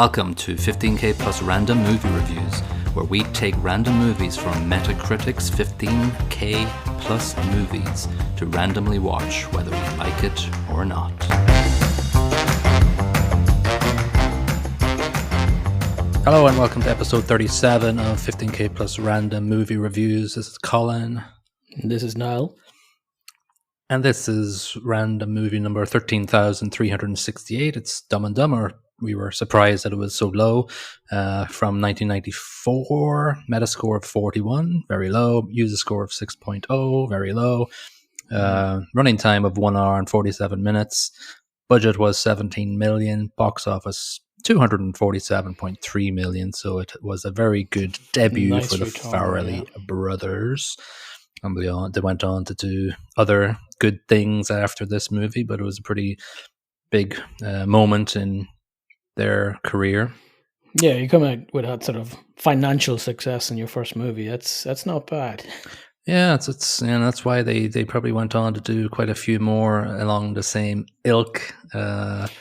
Welcome to 15K Plus Random Movie Reviews, where we take random movies from Metacritic's 15K Plus movies to randomly watch whether we like it or not. Hello and welcome to episode 37 of 15K Plus Random Movie Reviews. This is Colin. This is Niall. And this is random movie number 13,368. It's Dumb and Dumber. We were surprised that it was so low. From 1994, Metascore of 41, very low. User score of 6.0, very low. Running time of 1 hour and 47 minutes. Budget was 17 million. Box office 247.3 million. So it was a very good debut for the Farrelly brothers. And they went on to do other good things after this movie, but it was a pretty big moment in their career. Yeah, you come out with that sort of financial success in your first movie. That's not bad. Yeah, it's that's why they probably went on to do quite a few more along the same ilk. At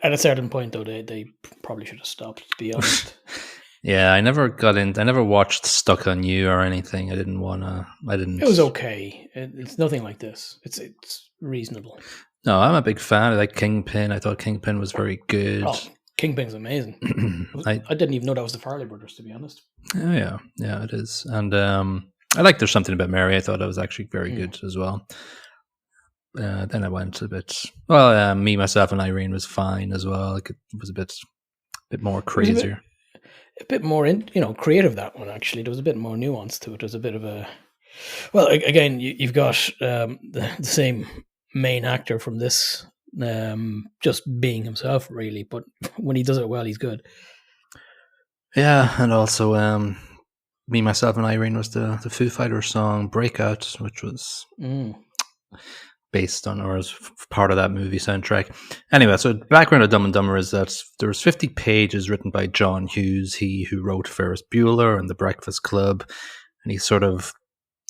a certain point, though, they probably should have stopped, to be honest. Yeah, I never watched Stuck on You or anything. It was okay. It's nothing like this. It's reasonable. No, I'm a big fan. I like Kingpin. I thought Kingpin was very good. Oh, Kingpin's amazing. I didn't even know that was the Farrelly brothers, to be honest. Oh, yeah, it is. And I like There's Something About Mary. I thought that was actually very good as well. Then I went a bit. Well, Me, Myself, and Irene was fine as well. It was a bit more crazier. A bit more, creative, that one, actually. There was a bit more nuance to it. There was a bit of a... Well, again, you've got the same main actor from this, just being himself, really. But when he does it well, he's good. Yeah, and also Me, Myself, and Irene was the Foo Fighters song Breakout, which was based on, or as part of that movie soundtrack. Anyway, so the background of Dumb and Dumber is that there was 50 pages written by John Hughes, he who wrote Ferris Bueller and The Breakfast Club, and he sort of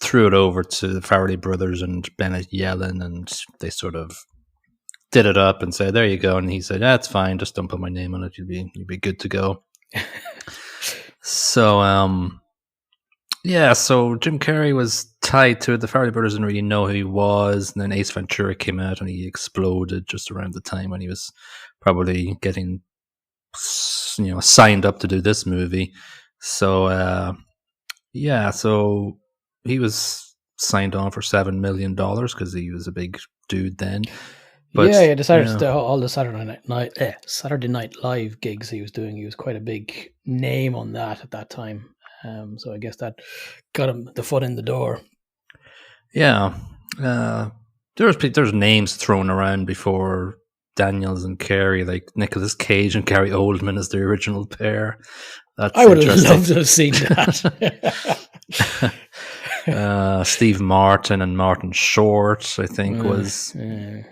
threw it over to the Farrelly brothers and Bennett Yellen, and they sort of did it up and said, there you go. And he said, yeah, it's fine, just don't put my name on it, you'll be good to go. So so Jim Carrey was tied to it. The Farrelly brothers didn't really know who he was, and then Ace Ventura came out and he exploded just around the time when he was probably getting signed up to do this movie. So so he was signed on for $7 million because he was a big dude then. But, he decided to all the Saturday Night Live gigs he was doing. He was quite a big name on that at that time. So I guess that got him the foot in the door. Yeah. There's names thrown around before Daniels and Carey, like Nicolas Cage and Gary Oldman as the original pair. I would have loved to have seen that. Steve Martin and Martin Short, I think, was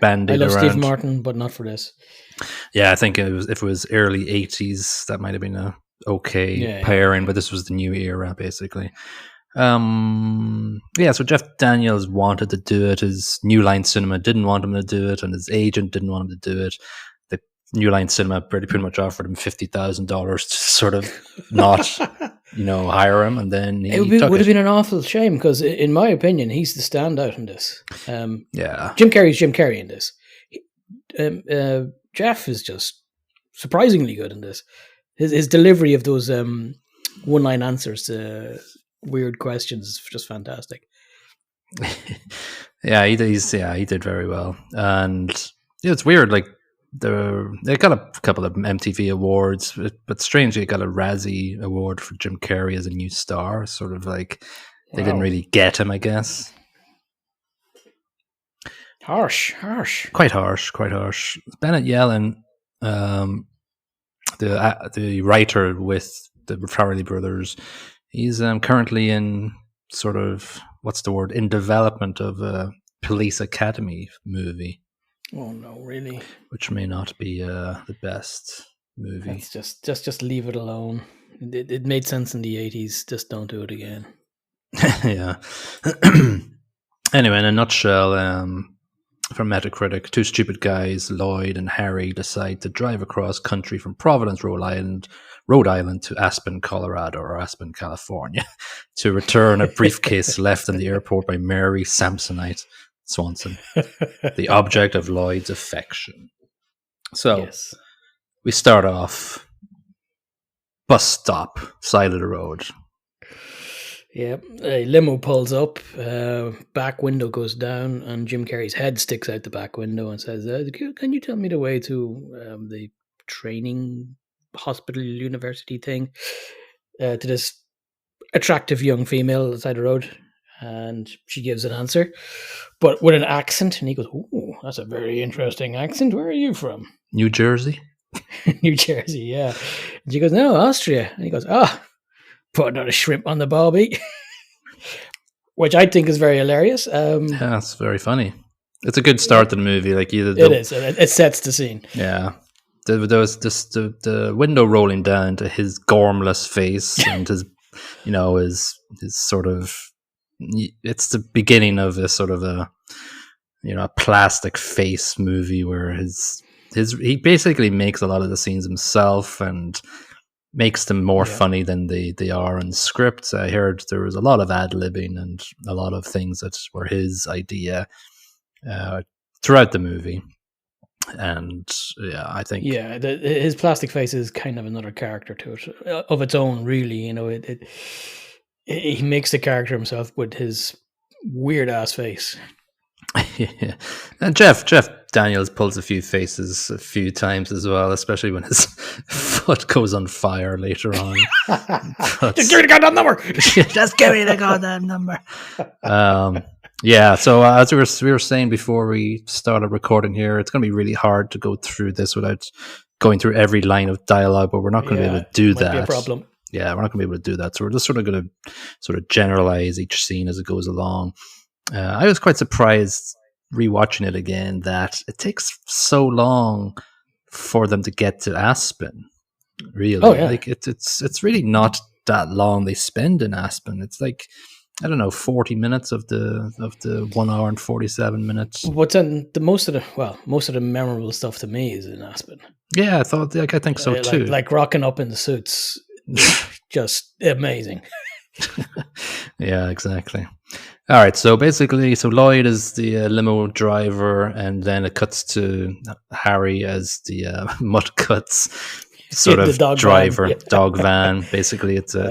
bandied around. I love Steve Martin, but not for this. Yeah, I think if it was early 80s, that might have been a okay pairing, but this was the new era, basically. So Jeff Daniels wanted to do it. His New Line Cinema didn't want him to do it, and his agent didn't want him to do it. The New Line Cinema pretty much offered him $50,000 to sort of not, hire him, and then he would have been an awful shame because, in my opinion, he's the standout in this. Jim Carrey's Jim Carrey in this. Jeff is just surprisingly good in this. His delivery of those one-line answers to weird questions is just fantastic. He did very well, and it's weird. Like they got a couple of MTV awards, but strangely, got a Razzie award for Jim Carrey as a new star. Sort of like they didn't really get him, I guess. Harsh. Quite harsh. Bennett Yellen, the writer with the Farrelly brothers, he's currently in sort of, in development of a Police Academy movie. Oh no, really? Which may not be the best movie. That's just leave it alone. It made sense in the 80s. Just don't do it again. Yeah. Anyway, in a nutshell, from Metacritic, two stupid guys, Lloyd and Harry, decide to drive across country from Providence, Rhode Island to Aspen, Colorado, or Aspen, California, to return a briefcase left in the airport by Mary Samsonite Swanson, the object of Lloyd's affection. So Yes. we start off bus stop, side of the road. Yeah, a limo pulls up, back window goes down, and Jim Carrey's head sticks out the back window and says, "Can you tell me the way to the training hospital university thing?" To this attractive young female on the side of the road, and she gives an answer, but with an accent, and he goes, "Ooh, that's a very interesting accent. Where are you from?" New Jersey? New Jersey, yeah. And she goes, "No, Austria." And he goes, put another shrimp on the barbie, which I think is very hilarious. Yeah, it's very funny. It's a good start to the movie. Like either it is. It sets the scene. Yeah, there was just the window rolling down to his gormless face and his, his sort of. It's the beginning of a sort of a plastic face movie where he basically makes a lot of the scenes himself and makes them more funny than they are in script. I heard there was a lot of ad-libbing and a lot of things that were his idea throughout the movie. And I think his plastic face is kind of another character to it of its own, really. He makes the character himself with his weird ass face. Yeah. And Jeff Daniels pulls a few faces a few times as well, especially when his foot goes on fire later on. Just give me the goddamn number. Just give me the goddamn number. So as we were saying before we started recording here, it's going to be really hard to go through this without going through every line of dialogue, but we're not going to be able to do that. Might be a problem. Yeah, we're not going to be able to do that. So we're just sort of going to sort of generalize each scene as it goes along. I was quite surprised rewatching it again that it takes so long for them to get to Aspen. Really, like it's really not that long they spend in Aspen. It's like, I don't know, 40 minutes of the 1 hour and 47 minutes. What's in most of the memorable stuff to me is in Aspen. Yeah, I think so too. Like rocking up in the suits, just amazing. Yeah, exactly. All right, so basically, Lloyd is the limo driver, and then it cuts to Harry as the mud cuts sort of driver, dog van. Basically, it's one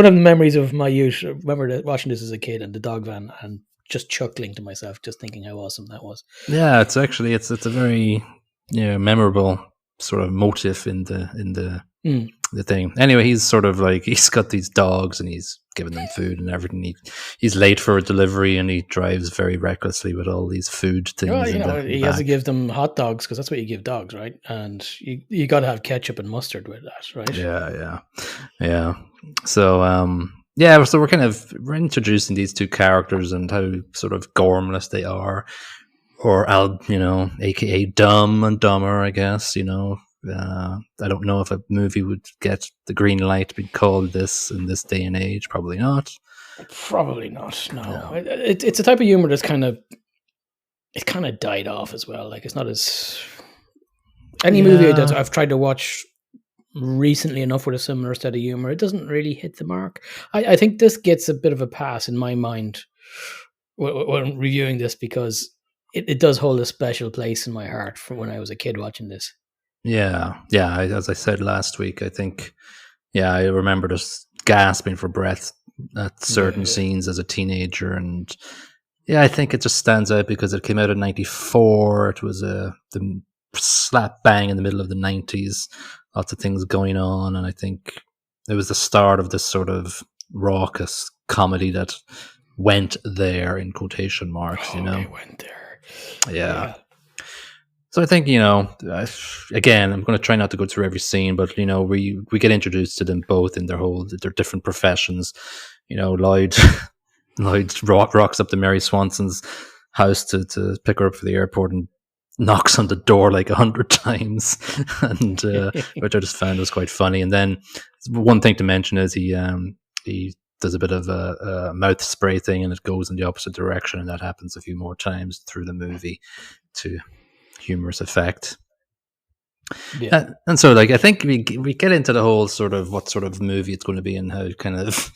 of the memories of my youth. I remember watching this as a kid and the dog van, and just chuckling to myself, just thinking how awesome that was. Yeah, it's a very memorable sort of motif in the thing. Anyway, he's sort of like, he's got these dogs and he's giving them food and everything. He's late for a delivery and he drives very recklessly with all these food things. Well, he has to give them hot dogs because that's what you give dogs, right? And you got to have ketchup and mustard with that, right? Yeah. So so we're introducing these two characters and how sort of gormless they are, or aka Dumb and Dumber, I guess. I don't know if a movie would get the green light to be called this in this day and age. Probably not. Probably not. No. It's a type of humor that's kind of died off as well. Like, it's not as any movie that I've tried to watch recently enough with a similar set of humor, it doesn't really hit the mark. I think this gets a bit of a pass in my mind when reviewing this, because it does hold a special place in my heart from when I was a kid watching this. Yeah. As I said last week, I think, I remember just gasping for breath at certain scenes as a teenager, and I think it just stands out because it came out in '94. It was the slap bang in the middle of the '90s. Lots of things going on, and I think it was the start of this sort of raucous comedy that went there in quotation marks. It went there. Yeah. So I think, again, I'm going to try not to go through every scene, but, we get introduced to them both in their different professions. Lloyd rocks up to Mary Swanson's house to pick her up for the airport and knocks on the door like 100 times, and which I just found was quite funny. And then one thing to mention is he there's a bit of a mouth spray thing, and it goes in the opposite direction, and that happens a few more times through the movie to humorous effect. Yeah. And so, like, I think we get into the whole sort of what sort of movie it's going to be and how kind of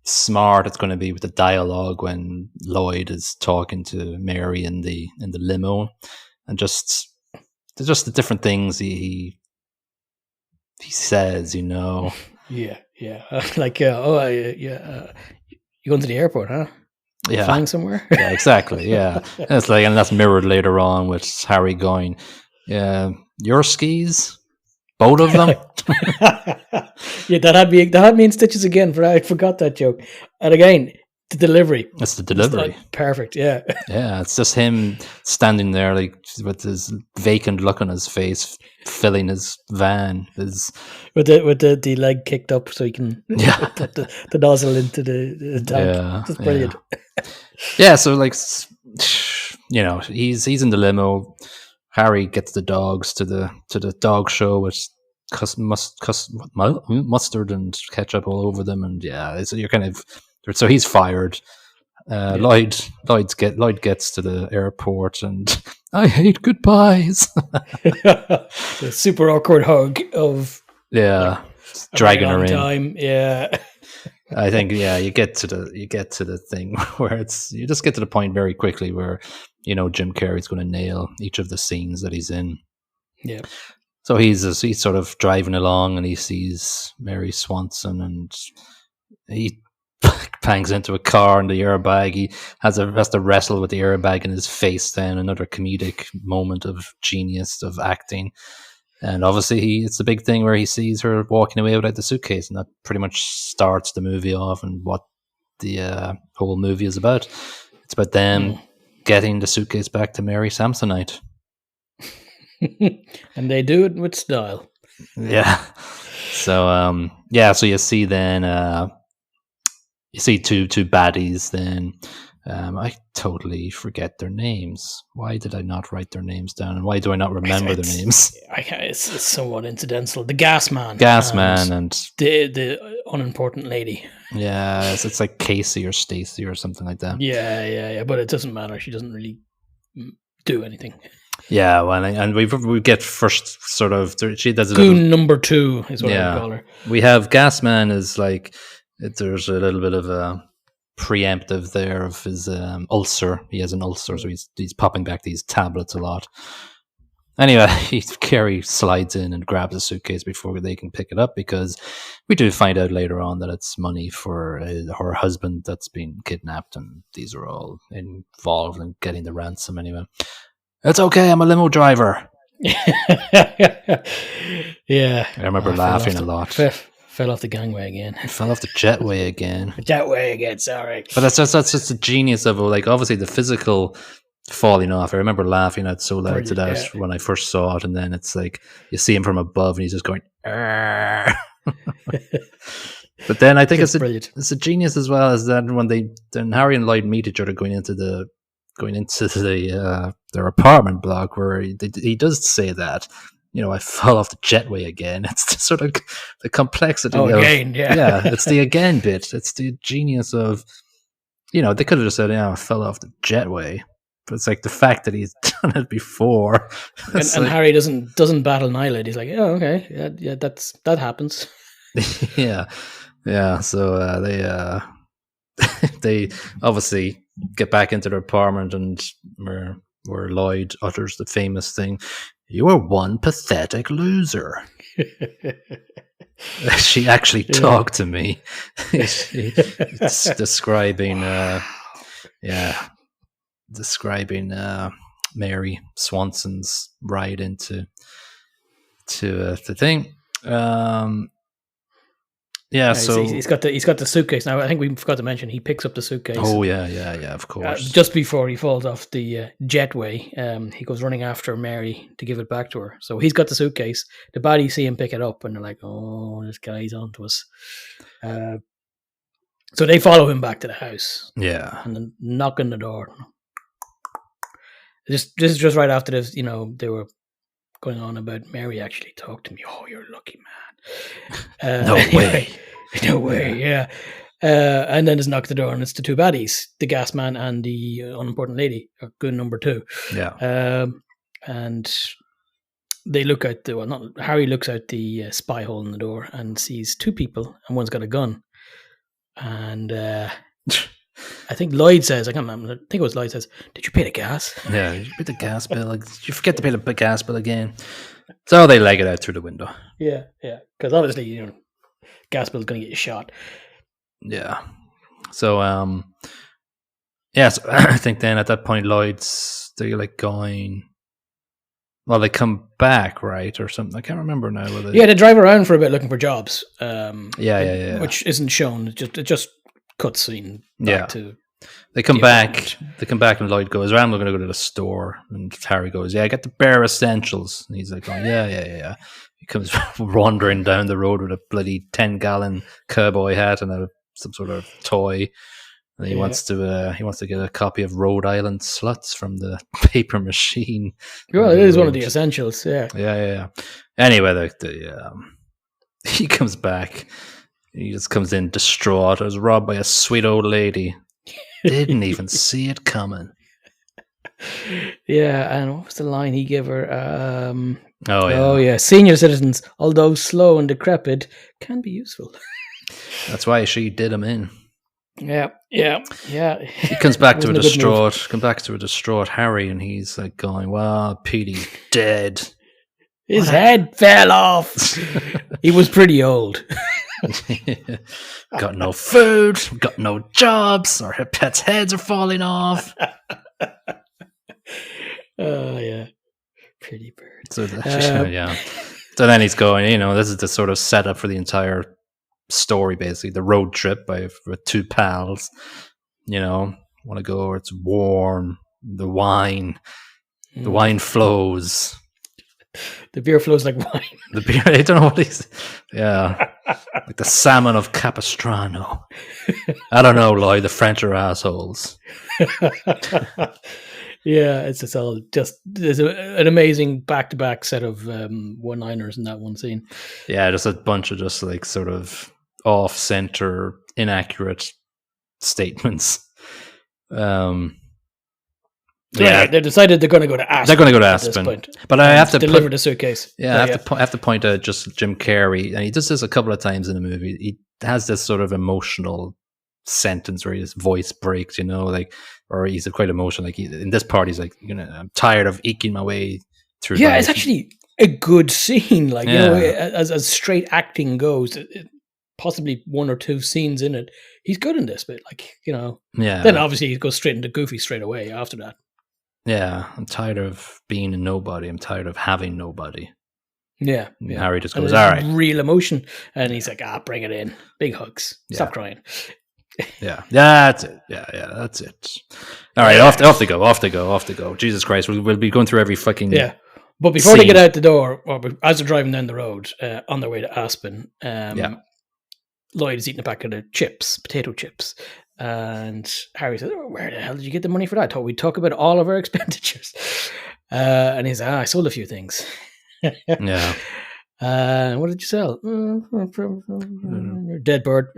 smart it's going to be with the dialogue when Lloyd is talking to Mary in the limo, and just the different things he says, you know. Yeah. Like, you going to the airport, huh? Yeah, flying somewhere. Yeah, exactly. Yeah, and it's like, and that's mirrored later on with Harry going, "Yeah, your skis, both of them." Yeah, that had me in stitches again. For I forgot that joke. And again, the delivery. It's the delivery. Perfect. Yeah. Yeah, it's just him standing there, like, with his vacant look on his face, filling his van. With the leg kicked up so he can put the nozzle into the tank. Yeah, That's brilliant. Yeah, so, like, you know, he's in the limo. Harry gets the dogs to the dog show with mustard and ketchup all over them, and so you're kind of, so he's fired. Lloyd gets to the airport, and I hate goodbyes. The super awkward hug of dragging her in. Time. Yeah. I think you get to the thing where you just get to the point very quickly where, you know, Jim Carrey's going to nail each of the scenes that he's in. Yeah. So he's sort of driving along, and he sees Mary Swanson, and he bangs into a car and the airbag. He has to wrestle with the airbag in his face. Then another comedic moment of genius of acting. And obviously, it's the big thing where he sees her walking away without the suitcase, and that pretty much starts the movie off and what the whole movie is about. It's about them getting the suitcase back to Mary Samsonite. And they do it with style. Yeah. So, so you see then, you see two baddies then. I totally forget their names. Why did I not write their names down? And why do I not remember their names? It's somewhat incidental. The gas man. And the unimportant lady. Yeah, it's like Casey or Stacy or something like that. Yeah. But it doesn't matter. She doesn't really do anything. Yeah, well, and we get first sort of, she does goon number 2 is what I call her. We have Gasman is like, there's a little bit of a preemptive there of his ulcer. He has an ulcer, so he's popping back these tablets a lot. Anyway, Carrie slides in and grabs a suitcase before they can pick it up, because we do find out later on that it's money for her husband that's been kidnapped, and these are all involved in getting the ransom anyway. It's okay, I'm a limo driver. Yeah. I remember laughing a lot. Fell off the gangway again. Fell off the jetway again. Jetway again, sorry. But that's just the genius of it. Like, obviously the physical falling off. I remember laughing out so loud to that when I first saw it, and then it's like you see him from above and he's just going But then I think it's a genius as well, as that when Harry and Lloyd meet each other going into their apartment block, where he does say that, you know, I fell off the jetway again. It's the sort of the complexity of again, it's the again bit. It's the genius of, you know, they could have just said, I fell off the jetway, but it's like the fact that he's done it before. And Harry doesn't bat an eyelid. He's like, oh, okay, yeah, that happens. yeah. So they obviously get back into their apartment, and where Lloyd utters the famous thing, "You are one pathetic loser." She actually talked to me. It's describing Mary Swanson's ride into the thing. So he's got the suitcase now. I think we forgot to mention he picks up the suitcase. Oh yeah, of course. Just before he falls off the jetway, he goes running after Mary to give it back to her. So he's got the suitcase. The baddies see him pick it up, and they're like, "Oh, this guy's onto us." So they follow him back to the house. Yeah, and then knock on the door. This is just right after this. You know, they were going on about Mary actually talked to me. Oh, you're a lucky man. No way. No way, yeah. And then there's knock at the door, and it's the two baddies, the gas man and the unimportant lady, or goon number 2. Yeah. And they look out Harry looks out the spy hole in the door and sees 2 people, and one's got a gun. And I think Lloyd says, I can't remember, I think it was Lloyd says, did you pay the gas? Yeah, did you pay the gas bill? Did you forget to pay the gas bill again? So they leg it out through the window. Yeah. Because obviously, gas bill's going to get you shot. Yeah. So, yes, I think then at that point, they're like going. Well, they come back, right, or something. I can't remember now. They drive around for a bit looking for jobs. Yeah. Which isn't shown. It just cutscene back to. They come back. They come back, and Lloyd goes, "I'm going to go to the store." And Harry goes, "Yeah, get the bare essentials." And he's like, "Oh, yeah." He comes wandering down the road with a bloody 10-gallon cowboy hat and some sort of toy. And he wants to get a copy of Rhode Island Sluts from the paper machine. Well, it is one of the essentials. Yeah. Anyway, he comes back. He just comes in distraught. I was robbed by a sweet old lady. Didn't even see it coming. Yeah, and what was the line he gave her? Oh yeah. Senior citizens, although slow and decrepit, can be useful. That's why she did him in. Yeah. He comes back to a distraught Harry, and he's like going, "Well, Petey's dead. His head fell off. He was pretty old. Got no food, got no jobs, our pets' heads are falling off." Oh yeah, pretty bird. So So then he's going. This is the sort of setup for the entire story, basically the road trip with 2 pals. Want to go where it's warm, the wine flows. The beer flows like wine. The beer, I don't know what he's. Yeah, like the salmon of Capistrano. I don't know, Lloyd. The French are assholes. Yeah, it's all just there's an amazing back-to-back set of one-liners in that one scene. Yeah, just a bunch of just like sort of off-center, inaccurate statements. They decided they're going to go to Aspen. They're going to go to Aspen, but I have to deliver the suitcase. Yeah, I have to point out just Jim Carrey, and he does this a couple of times in the movie. He has this sort of emotional sentence where his voice breaks, or he's quite emotional. Like in this part, he's like, "I'm tired of eking my way through." Yeah, it's actually a good scene. Like as straight acting goes, possibly 1 or 2 scenes in it, he's good in this. But then obviously he goes straight into Goofy straight away after that. Yeah, I'm tired of being a nobody. I'm tired of having nobody. Yeah. And Harry just goes, "All right." Real emotion. And he's like, bring it in. Big hugs. Stop crying. Yeah, that's it. Yeah, that's it. All right, off they go. Jesus Christ, we'll be going through every fucking But before they get out the door, or as they're driving down the road on their way to Aspen, Lloyd is eating a packet of potato chips. And Harry says, "Where the hell did you get the money for that? I thought we'd talk about all of our expenditures." And he's like, "I sold a few things." Yeah. What did you sell? Dead bird.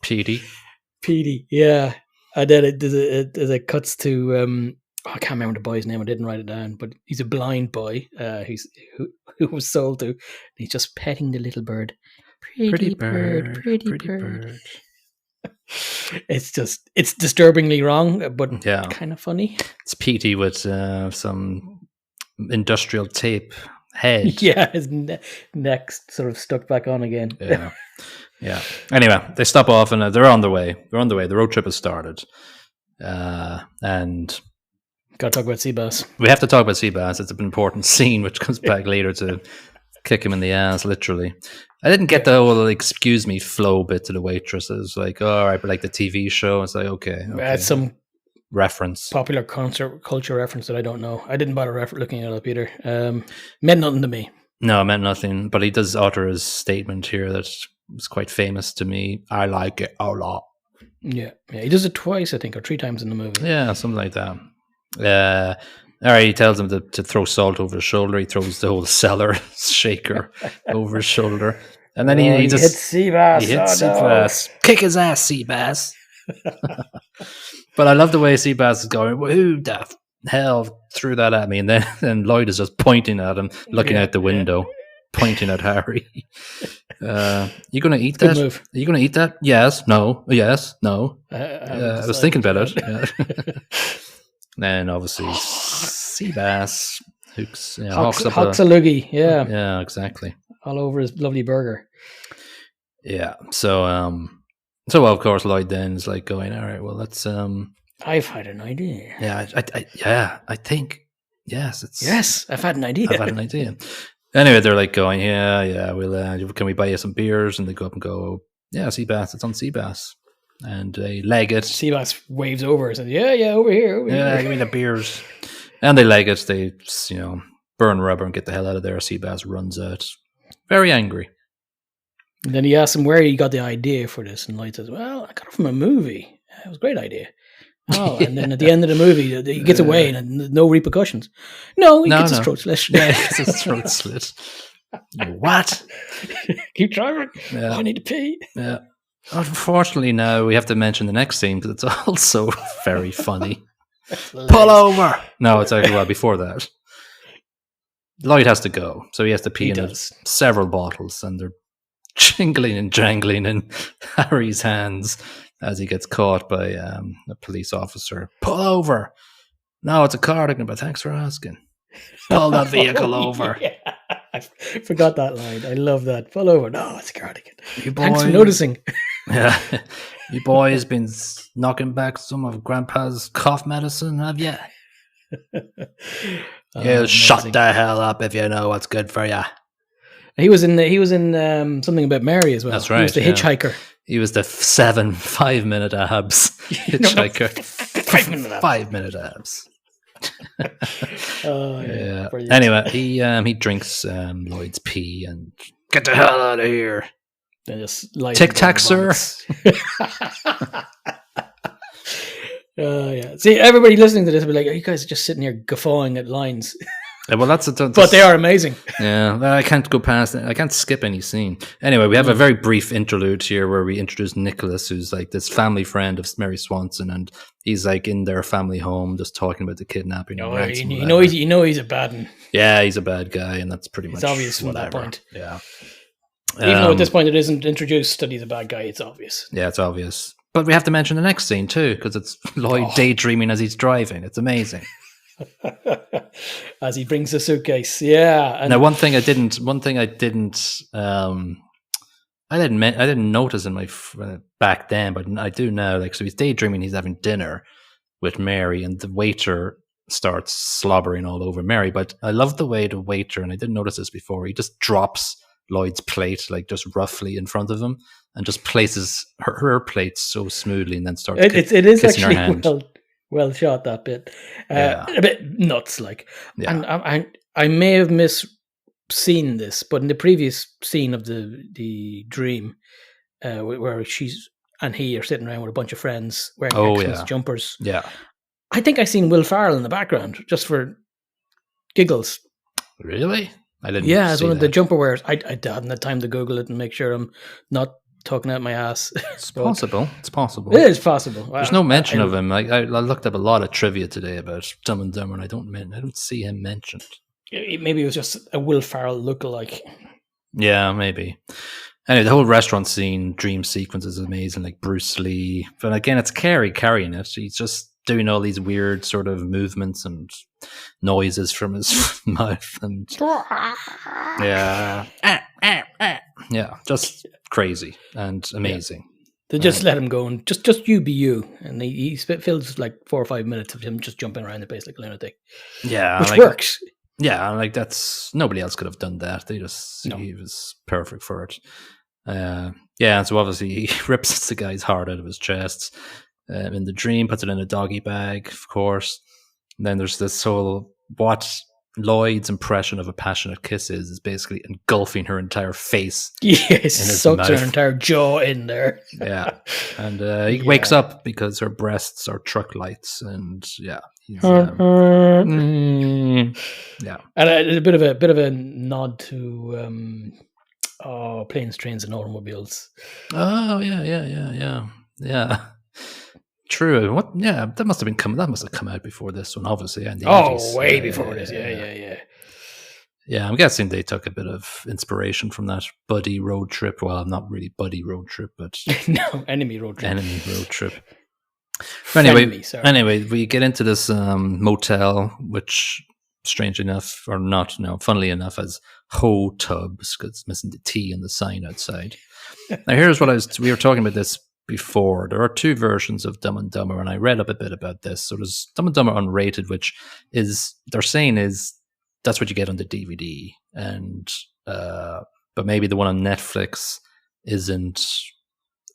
Petey, yeah. And then it cuts to I can't remember the boy's name. I didn't write it down, but he's a blind boy. Who was sold to. And he's just petting the little bird. Pretty bird. It's disturbingly wrong, but kind of funny. It's Petey with some industrial tape head. Yeah, his neck's sort of stuck back on again. Yeah. Anyway, they stop off and they're on their way. The road trip has started. And got to talk about Seabass. We have to talk about Seabass. It's an important scene which comes back later to kick him in the ass, literally. I didn't get the whole excuse me flow bit to the waitresses. Like, all right, but like the TV show, it's like, okay. That's some reference. Popular culture reference that I don't know. I didn't bother looking it up either. Meant nothing to me. No, it meant nothing. But he does utter his statement here that was quite famous to me. I like it a lot. Yeah. He does it twice, I think, or 3 times in the movie. Yeah, something like that. All right, he tells him to throw salt over his shoulder. He throws the whole cellar shaker over his shoulder. And then he hits just Seabass. he hits Oh, no. Seabass. Kick his ass, Seabass. But I love the way Seabass is going, well, who the hell threw that at me? And then Lloyd is just pointing at him, looking out the window, pointing at Harry. You going to eat that? Move. Are you going to eat that? Yes, no, yes, no. I was thinking about it. Yeah. Then obviously Seabass hooks up hawks a loogie. Yeah. Yeah, exactly. All over his lovely burger. Yeah. So of course Lloyd then is like going, all right, well let's I've had an idea. Yeah, I think yes, I've had an idea. I've had an idea. Anyway, they're like going, we'll can we buy you some beers? And they go up and go, yeah, Seabass, it's on Seabass. And they leg it. Seabass waves over and says, yeah, over here. Give me the beers. And they leg it. They, burn rubber and get the hell out of there. Seabass runs out. Very angry. And then he asks him where he got the idea for this. And Lloyd says, well, I got it from a movie. It was a great idea. Oh, and then at the end of the movie, he gets away and no repercussions. No, he gets his throat slit. Yeah, he gets his throat slit. What? Keep driving. Yeah. I need to pee. Yeah. Unfortunately, now we have to mention the next scene because it's also very funny. Pull over! No, it's actually before that. Lloyd has to go, so he has to pee in several bottles, and they're jingling and jangling in Harry's hands as he gets caught by a police officer. Pull over! No, it's a cardigan, but thanks for asking. Pull that vehicle over. Yeah. I forgot that line. I love that. Pull over. No, it's a cardigan. Thanks for noticing. Yeah. You boys been knocking back some of Grandpa's cough medicine, have you? Shut the hell up if you know what's good for you. He was in something about Mary as well. That's right. He was the hitchhiker. He was the 5-minute abs hitchhiker. 5-minute abs. Yeah. Anyway, he drinks Lloyd's pee and get the hell out of here. Tic Tac, sir. Yeah. See, everybody listening to this will be like, "You guys are just sitting here guffawing at lines." Yeah, well, that's but they are amazing. Yeah, I can't go past it. I can't skip any scene. Anyway, we have a very brief interlude here where we introduce Nicholas, who's like this family friend of Mary Swanson, and he's like in their family home, just talking about the kidnapping. You know he's a bad one. Yeah, he's a bad guy, and that's pretty much it's obvious from whatever. that point. Yeah, even though at this point it isn't introduced that he's a bad guy, it's obvious. Yeah, it's obvious. But we have to mention the next scene too, because it's Lloyd daydreaming as he's driving. It's amazing. As he brings the suitcase, yeah. And now, one thing I didn't notice in my back then, but I do now. Like, so he's daydreaming. He's having dinner with Mary, and the waiter starts slobbering all over Mary. But I love the way the waiter, and I didn't notice this before. He just drops Lloyd's plate, like just roughly in front of him, and just places her plate so smoothly, and then starts. It is kissing actually her hand. Well shot, that bit. Yeah. A bit nuts, like. Yeah. And I may have seen this, but in the previous scene of the dream, where she's and he are sitting around with a bunch of friends wearing Xmas jumpers. Yeah. I think I seen Will Farrell in the background just for giggles. Really? I didn't. Yeah, as one of the jumper wearers. I hadn't had time to Google it and make sure I'm not talking out my ass. It's possible. It's possible. It is possible. There's no mention of him. Like I looked up a lot of trivia today about Dumb and Dumber, and I don't see him mentioned. Maybe it was just a Will Farrell lookalike. Yeah, maybe. Anyway, the whole restaurant scene, dream sequence is amazing. Like Bruce Lee, but again, it's Carrey carrying it. He's just doing all these weird sort of movements and noises from his mouth, and just crazy and amazing. They just let him go and just you be you, and he fills like 4 or 5 minutes of him just jumping around the place like a lunatic. Yeah, which works. Yeah, like that's nobody else could have done that. He was perfect for it. And so obviously he rips the guy's heart out of his chest in the dream, puts it in a doggy bag, of course. And then there's this whole what Lloyd's impression of a passionate kiss is basically engulfing her entire face. Yes, sucks her entire jaw in there. Yeah, and he wakes up because her breasts are truck lights, and yeah, he's, yeah, and a bit of a nod to planes, trains, and automobiles. Oh yeah. True. What? Yeah, that must have come out before this one, obviously. And way before this. Yeah. Yeah, I'm guessing they took a bit of inspiration from that buddy road trip. Well, not really buddy road trip, but no, enemy road trip. Enemy road trip. Anyway, we get into this motel, which, strangely enough, or not, no, funnily enough, as Ho Tubs, because it's missing the T on the sign outside. Now, here's what we were talking about this before. There are two versions of Dumb and Dumber, and I read up a bit about this. So there's Dumb and Dumber Unrated, which they're saying is that's what you get on the DVD, and but maybe the one on Netflix isn't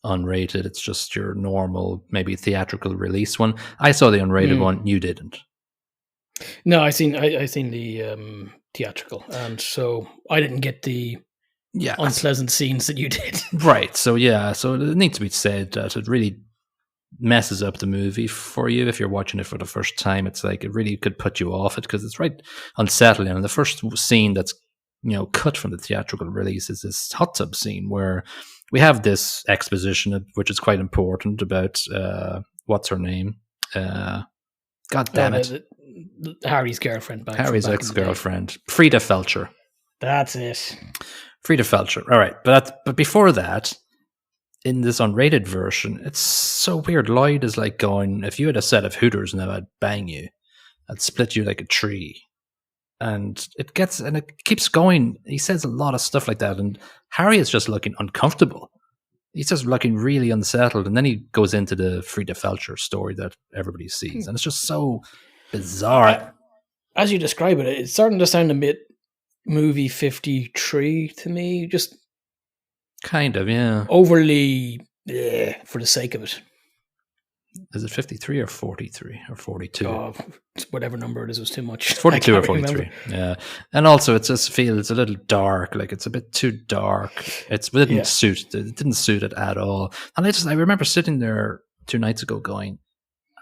unrated. It's just your normal, maybe theatrical release one. I saw the unrated one. You didn't. No, I seen the theatrical, and so I didn't get the unpleasant scenes that you did. Right. So so it needs to be said that it really messes up the movie for you if you're watching it for the first time. It's like it really could put you off it because it's right unsettling. And the first scene that's cut from the theatrical release is this hot tub scene where we have this exposition, which is quite important, about what's her name? God damn it. Harry's girlfriend. Harry's ex-girlfriend. Frida Felcher. That's it. Frida Felcher. All right. But before that, in this unrated version, it's so weird. Lloyd is like going, if you had a set of Hooters now, I'd bang you. I'd split you like a tree. And it keeps going. He says a lot of stuff like that. And Harry is just looking uncomfortable. He's just looking really unsettled. And then he goes into the Frida Felcher story that everybody sees. And it's just so bizarre. As you describe it, it's starting to sound a bit movie 53 to me. Just kind of, yeah. Overly for the sake of it. Is it 53 or 43 or 42? Oh, whatever number it is was too much. 42 or 43. Remember. Yeah. And also it just feels it's a little dark, like it's a bit too dark. It didn't suit it at all. And I remember sitting there 2 nights ago going,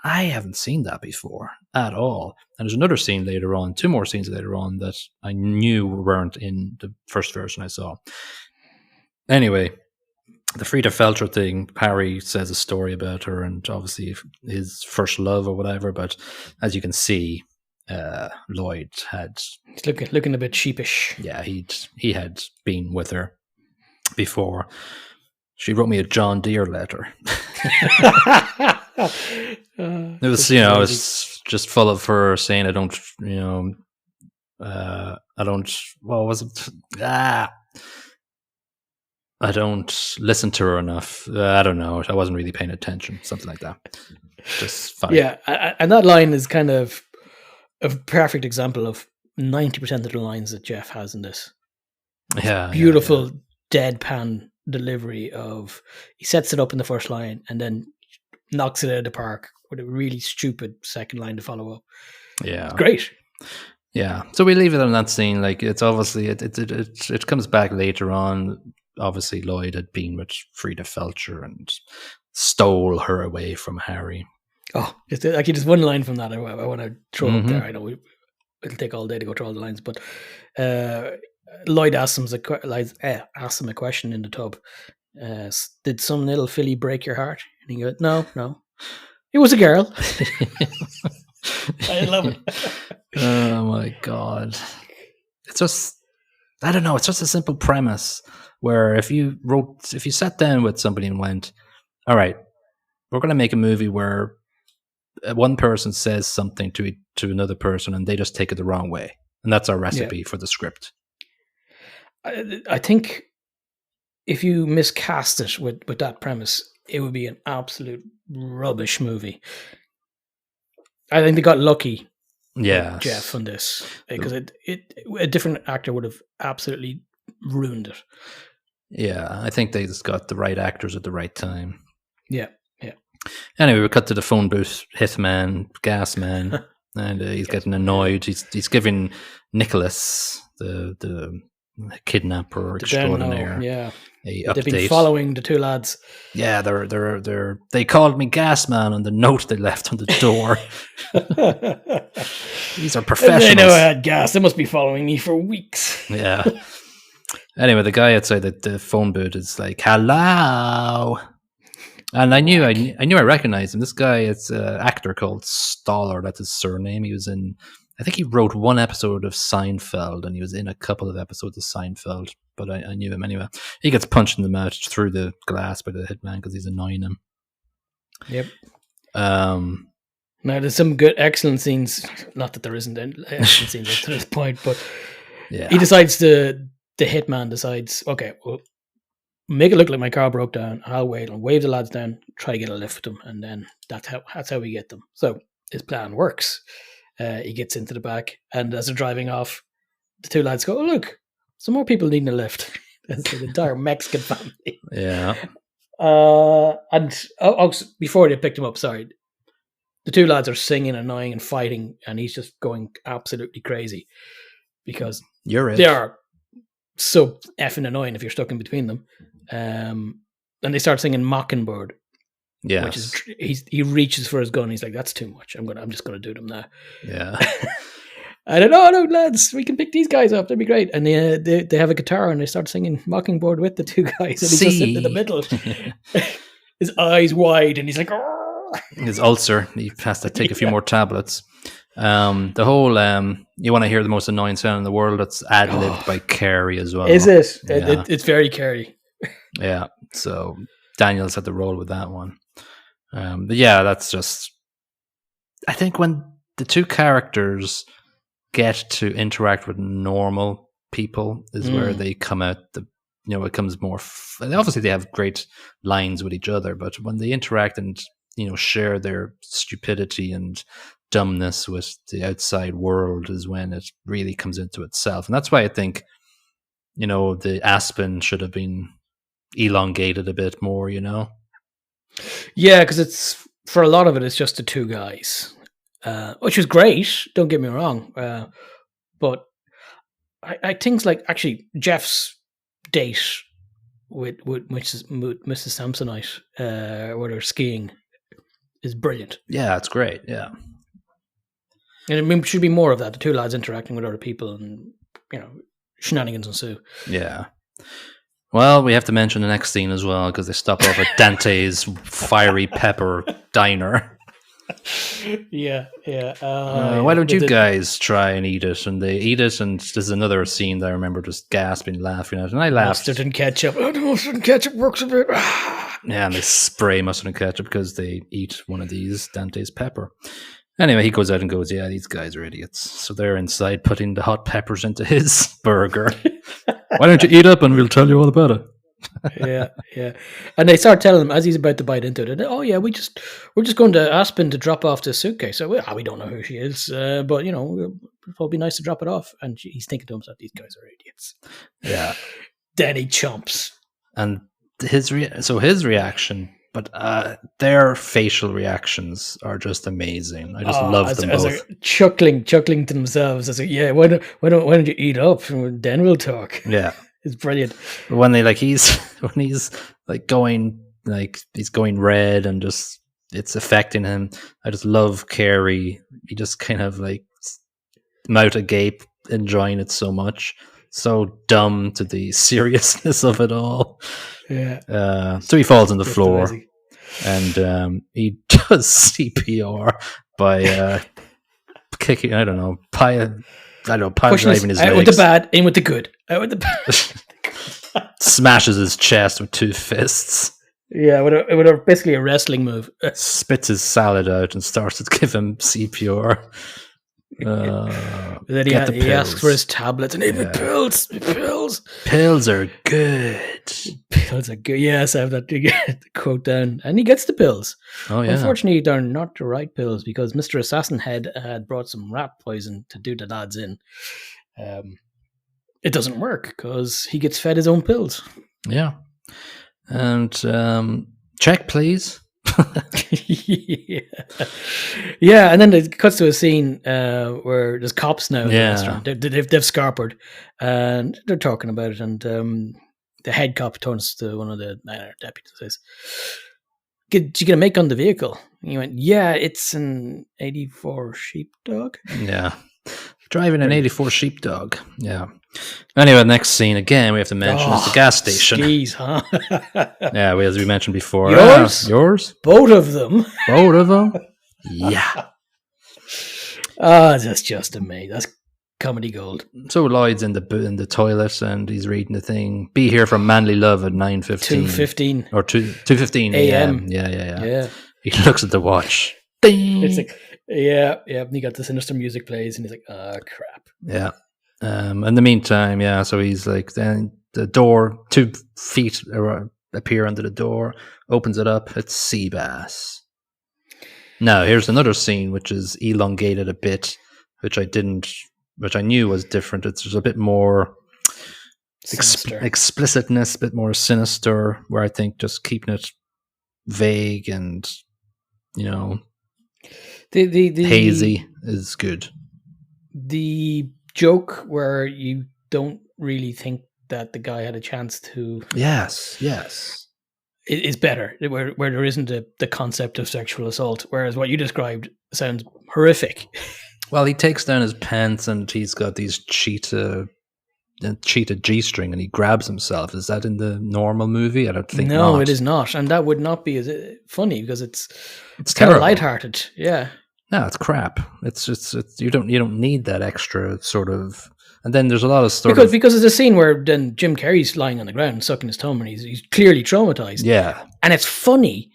I haven't seen that before at all. And there's another scene later on, 2 more scenes later on that I knew weren't in the first version I saw. Anyway, the Frida Felcher thing, Harry says a story about her and obviously his first love or whatever, but as you can see, Lloyd had... He's looking a bit sheepish. Yeah, he had been with her before. She wrote me a John Deere letter. It was, it was just full of her saying, I don't listen to her enough. I don't know. I wasn't really paying attention. Something like that. Just funny. Yeah, and that line is kind of a perfect example of 90% of the lines that Jeff has in this. Yeah. Beautiful deadpan delivery of, he sets it up in the first line and then knocks it out of the park with a really stupid second line to follow up. Yeah. It's great. Yeah. So we leave it on that scene. Like, it's obviously, it comes back later on. Obviously, Lloyd had been with Frida Felcher and stole her away from Harry. Oh, actually, just one line from that I want to throw up there. I know it'll take all day to go through all the lines, but Lloyd asks him a question in the tub. Did some little filly break your heart? And he goes, no. It was a girl. I love it. Oh, my God. It's just, I don't know, it's just a simple premise. Where if you sat down with somebody and went, all right, we're going to make a movie where one person says something to another person and they just take it the wrong way. And that's our recipe for the script. I think if you miscast it with that premise, it would be an absolute rubbish movie. I think they got lucky with Jeff on this because a different actor would have absolutely ruined it. Yeah, I think they just got the right actors at the right time. Yeah. Anyway, we cut to the phone booth, Hitman, Gas Man, and he's getting annoyed. He's giving Nicholas, the kidnapper extraordinaire, a update. They've been following the two lads. Yeah, they called me gas man on the note they left on the door. These are professionals. They know I had gas. They must be following me for weeks. Yeah. Anyway, the guy outside the phone booth is like, "Hello," and I knew I recognized him. This guy, it's an actor called Stoller. That's his surname. He was in, I think he wrote one episode of Seinfeld, and he was in a couple of episodes of Seinfeld. But I knew him anyway. He gets punched in the mouth through the glass by the hitman because he's annoying him. Yep. Now there's some good, excellent scenes. Not that there isn't any excellent scenes up to this point, but he decides the hitman decides, okay, well, make it look like my car broke down. I'll wait and wave the lads down, try to get a lift with them, and then that's how we get them. So his plan works. He gets into the back, and as they're driving off, the two lads go, "Oh, look, some more people needing a lift." That's the entire Mexican family. Yeah. And before they picked him up, sorry, the two lads are singing, annoying, and fighting, and he's just going absolutely crazy because they are so effing annoying if you're stuck in between them. And they start singing Mockingbird. Yeah. Which is he reaches for his gun. He's like, "That's too much. I'm just gonna do them now." Yeah. I don't know, no, lads, we can pick these guys up. That'd be great. And they have a guitar and they start singing Mockingbird with the two guys. And he's just sitting in the middle, his eyes wide, and he's like, "Arr!" His ulcer. He has to take a few more tablets. The whole you want to hear the most annoying sound in the world? That's ad-libbed by Carrey as well. Is it? Yeah. It's very Carrey. Yeah. So Daniel's had to roll with that one. But yeah, that's just. I think when the two characters get to interact with normal people is where they come out. It comes more. Obviously, they have great lines with each other, but when they interact and share their stupidity and dumbness with the outside world is when it really comes into itself. And that's why I think, the Aspen should have been elongated a bit more, Yeah, because it's, for a lot of it, it's just the two guys, which is great, don't get me wrong. But I things like, actually, Jeff's date with Mrs. Samsonite, where they're skiing, is brilliant. Yeah, it's great, yeah. And it should be more of that, the two lads interacting with other people and, shenanigans ensue. Yeah. Well, we have to mention the next scene as well, because they stop off at Dante's Fiery Pepper Diner. Yeah. Why don't you guys try and eat it? And they eat it, and there's another scene that I remember just gasping, laughing at, and I laughed. Mustard and ketchup. Oh, the mustard and ketchup works a bit. Yeah, and they spray mustard and ketchup because they eat one of these, Dante's pepper. Anyway, he goes out and goes, "Yeah, these guys are idiots." So they're inside putting the hot peppers into his burger. "Why don't you eat up and we'll tell you all about it?" Yeah. And they start telling him as he's about to bite into it, "Oh yeah, we're just going to Aspen to drop off the suitcase. So we don't know who she is, but it'll be nice to drop it off." And he's thinking to himself, "These guys are idiots." Yeah. Then he chomps, and his reaction, but their facial reactions are just amazing. I just love them both. Chuckling to themselves. As "Yeah, why don't you eat up? Then we'll talk." Yeah. It's brilliant. But when he's going he's going red and just it's affecting him. I just love Carrey. He just kind of mouth agape, enjoying it so much. So dumb to the seriousness of it all. Yeah. So he falls on the floor and he does CPR by kicking. I don't know. Pile driving his legs. Out with the bad, in with the good. Out with the bad. Smashes his chest with two fists. Yeah, with a basically a wrestling move. Spits his salad out and starts to give him CPR. Then he asks for his tablets and pills. Pills are good. Pills are good. Yes, I have that quote down. And he gets the pills. Oh yeah. Unfortunately, they're not the right pills because Mr. Assassin Head had brought some rat poison to do the lads in. It doesn't work because he gets fed his own pills. Yeah. And check, please. Yeah, and then it cuts to a scene where there's cops now in the restaurant. They've scarpered, and they're talking about it. And the head cop turns to one of the deputies and says, "Did you get a make on the vehicle?" And he went, "Yeah, it's an '84 sheepdog." Yeah, driving an '84 sheepdog. Yeah. Anyway, next scene again we have to mention is the gas station. Skis, huh? Yeah, as we mentioned before. Yours? Yours? Both of them. Both of them? Yeah. That's just amazing. That's comedy gold. So Lloyd's in the toilet and he's reading the thing. Be here for manly love at 9:15. 2:15. Or 2:15 a.m. Yeah. He looks at the watch. Ding! It's like, yeah. And he got the sinister music plays and he's like, oh, crap. Yeah. In the meantime, so he's like, then the door, 2 feet appear under the door, opens it up, it's sea bass. Now, here's another scene which is elongated a bit, which I knew was different. It's just a bit more explicitness, a bit more sinister, where I think just keeping it vague and, hazy is good. The joke where you don't really think that the guy had a chance to yes is better, where there isn't the concept of sexual assault, whereas what you described sounds horrific. Well, he takes down his pants and he's got these cheetah G-string and he grabs himself. Is that in the normal movie? I don't think no, it is not, and that would not be as funny because it's kind terrible. of lighthearted. Yeah. No, it's crap. It's you don't need that extra sort of. And then there's a lot of because there's a scene where then Jim Carrey's lying on the ground sucking his thumb and he's clearly traumatized. Yeah, and it's funny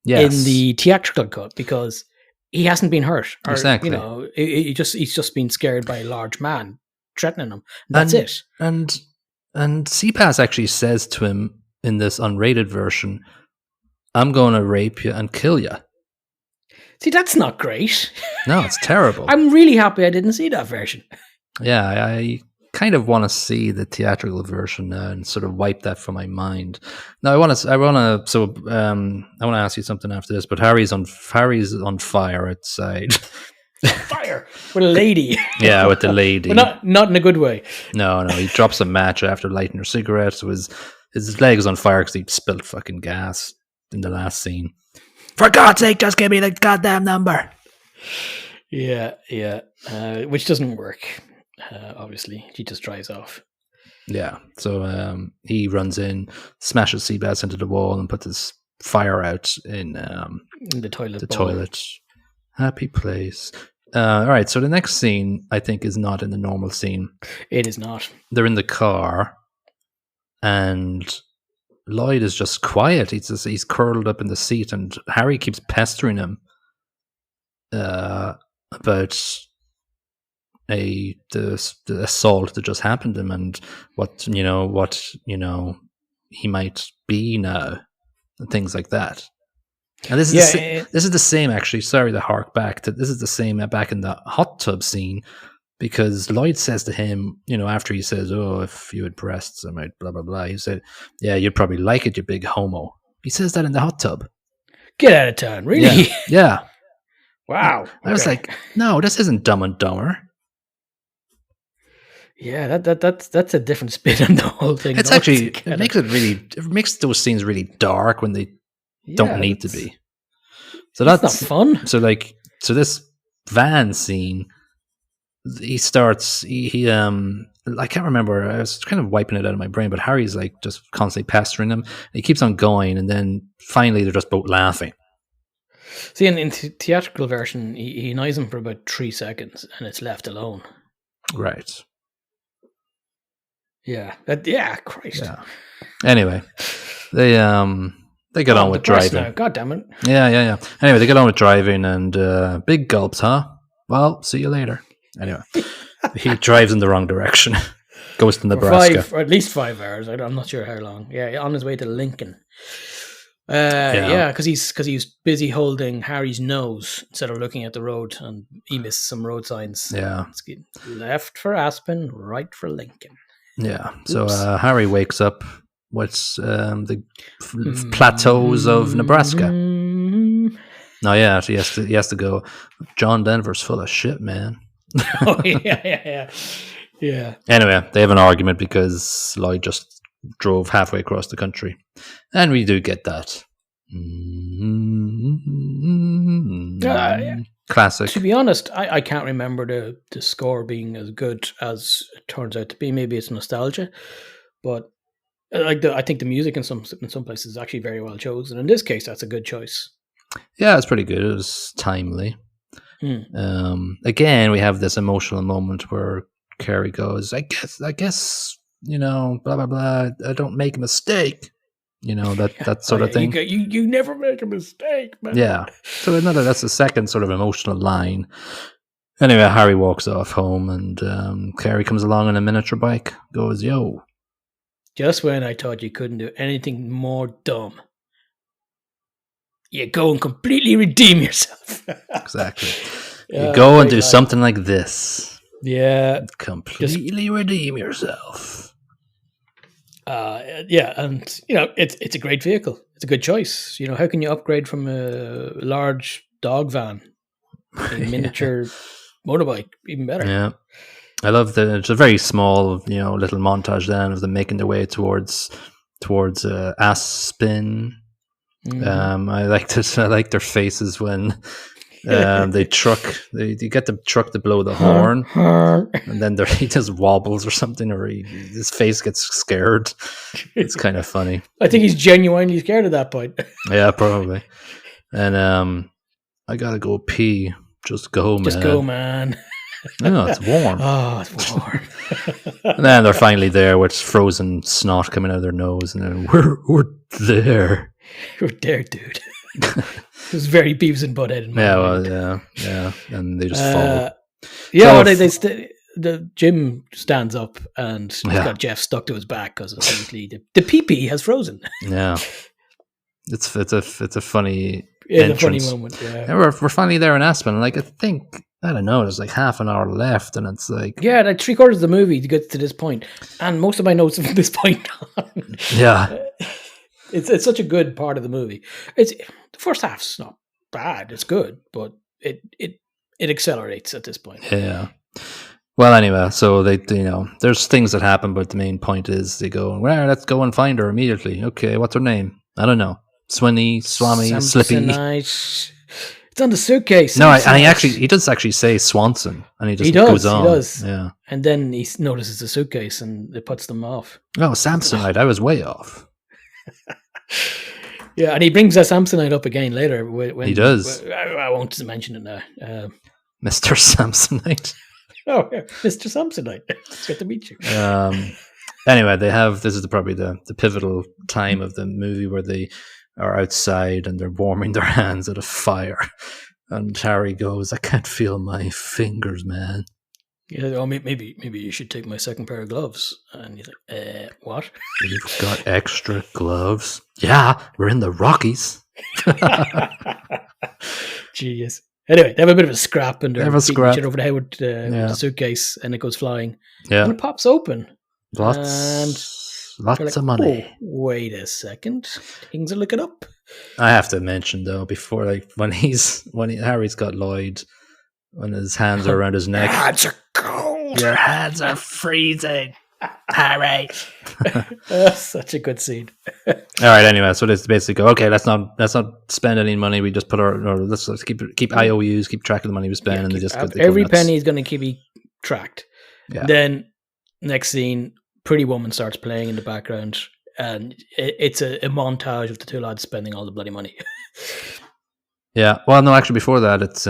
in the theatrical cut because he hasn't been hurt. Or, exactly. He's just been scared by a large man threatening him. That's it. And CPAS actually says to him in this unrated version, "I'm going to rape you and kill you." See, that's not great. No, it's terrible. I'm really happy I didn't see that version. Yeah, I kind of want to see the theatrical version now and sort of wipe that from my mind. Now, I want to ask you something after this, but Harry's on fire outside. Fire with a lady. Yeah, with the lady. But not in a good way. No, he drops a match after lighting her cigarette. So his leg is on fire because he spilled fucking gas in the last scene. For God's sake, just give me the goddamn number. Yeah. Which doesn't work. Obviously, she just dries off. Yeah. So he runs in, smashes Seabass into the wall, and puts his fire out in the toilet. The toilet. Happy place. All right. So the next scene, I think, is not in the normal scene. It is not. They're in the car, and Lloyd is just quiet. He's curled up in the seat, and Harry keeps pestering him about the assault that just happened to him and what he might be now and things like that. And this is the same actually. Sorry to hark back to this is the same back in the hot tub scene. Because Lloyd says to him, after he says, "Oh, if you had breasts, I might blah, blah, blah." He said, "Yeah, you'd probably like it, you big homo." He says that in the hot tub. Get out of town, really? Yeah. Wow. I was like, no, this isn't Dumb and Dumber. Yeah, that's a different spin on the whole thing. It's actually, it makes those scenes really dark when they don't need to be. So that's not fun. So this van scene, he starts I can't remember, I was kind of wiping it out of my brain, but Harry's like just constantly pestering him. He keeps on going, and then finally they're just both laughing. See, in the theatrical version, he annoys him for about 3 seconds, and it's left alone. Right. Yeah. Christ. Yeah. Anyway, they get on with driving. Now. God damn it. Yeah. Anyway, they get on with driving, and big gulps, huh? Well, see you later. Anyway, he drives in the wrong direction. Goes to Nebraska. For at least 5 hours. I'm not sure how long. Yeah, on his way to Lincoln. Because he's busy holding Harry's nose instead of looking at the road, and he missed some road signs. Yeah. Left for Aspen, right for Lincoln. Yeah. So Harry wakes up with the plateaus of Nebraska. No, yeah, he has to go. John Denver's full of shit, man. Oh yeah. Anyway, they have an argument because Lloyd just drove halfway across the country, and we do get that. Classic. To be honest, I can't remember the score being as good as it turns out to be. Maybe it's nostalgia, but I think the music in some places is actually very well chosen. In this case, that's a good choice. Yeah, it's pretty good. It was timely. Again, we have this emotional moment where Carrey goes, I guess, blah, blah, blah. I don't make a mistake. That sort of thing. You never make a mistake, man. Yeah. So that's the second sort of emotional line. Anyway, Harry walks off home and Carrey comes along on a miniature bike, goes, yo. Just when I thought you couldn't do anything more dumb, you go and completely redeem yourself. Exactly. You go and do something like this. Yeah. Completely redeem yourself. Yeah, and it's a great vehicle. It's a good choice. How can you upgrade from a large dog van, a miniature motorbike? Even better. Yeah, I love it's a very small, little montage then of them making their way towards Aspen. I like this. I like their faces when they get the truck to blow the horn, and then he just wobbles or something, or his face gets scared. It's kind of funny. I think he's genuinely scared at that point. Yeah, probably. And I gotta go pee. Just go, man. Just go, man. No, it's warm. Oh, it's warm. And then they're finally there with frozen snot coming out of their nose, and then we're there. We're there, dude. It was very Beavis and Butthead. Yeah, and they just fall. Yeah, the Jim stands up and he's got Jeff stuck to his back because obviously the pee-pee has frozen. Yeah, it's a funny entrance. A funny moment. Yeah, and we're finally there in Aspen. Like I don't know. There's like half an hour left, and it's like 3/4 of the movie to get to this point, and most of my notes from this point on. Yeah. It's such a good part of the movie. The first half's not bad. It's good, but it accelerates at this point. Yeah. Well, anyway, so they there's things that happen, but the main point is they go, well, let's go and find her immediately. Okay, what's her name? I don't know. Swinny, Swami, Slippy. It's on the suitcase. No, and he does actually say Swanson, and he goes on. He does. Yeah. And then he notices the suitcase, and it puts them off. Oh, Samsonite. I was way off. Yeah, and he brings that Samsonite up again later. When he does. I won't mention it now. Mr. Samsonite. Oh, yeah, Mr. Samsonite. It's good to meet you. Anyway, this is probably the pivotal time of the movie where they are outside and they're warming their hands at a fire. And Harry goes, I can't feel my fingers, man. Yeah, maybe you should take my second pair of gloves. And he's like, what? You've got extra gloves? Yeah, we're in the Rockies. Jeez. Anyway, they have a bit of a scrap and they're beating each other over the head with the suitcase, and it goes flying. Yeah. And it pops open. Lots of money. Oh, wait a second. Things are looking up. I have to mention though, before when Harry's got Lloyd, when his hands are around his neck. Your hands are cold. Your hands are freezing, Harry. Such a good scene. All right. Anyway, so it's basically okay. Let's not spend any money. We just let's keep IOUs, keep track of the money we spend, and they just every penny is going to be tracked. Yeah. Then next scene, Pretty Woman starts playing in the background, and it's a montage of the two lads spending all the bloody money. Yeah. Well, no, actually, before that, it's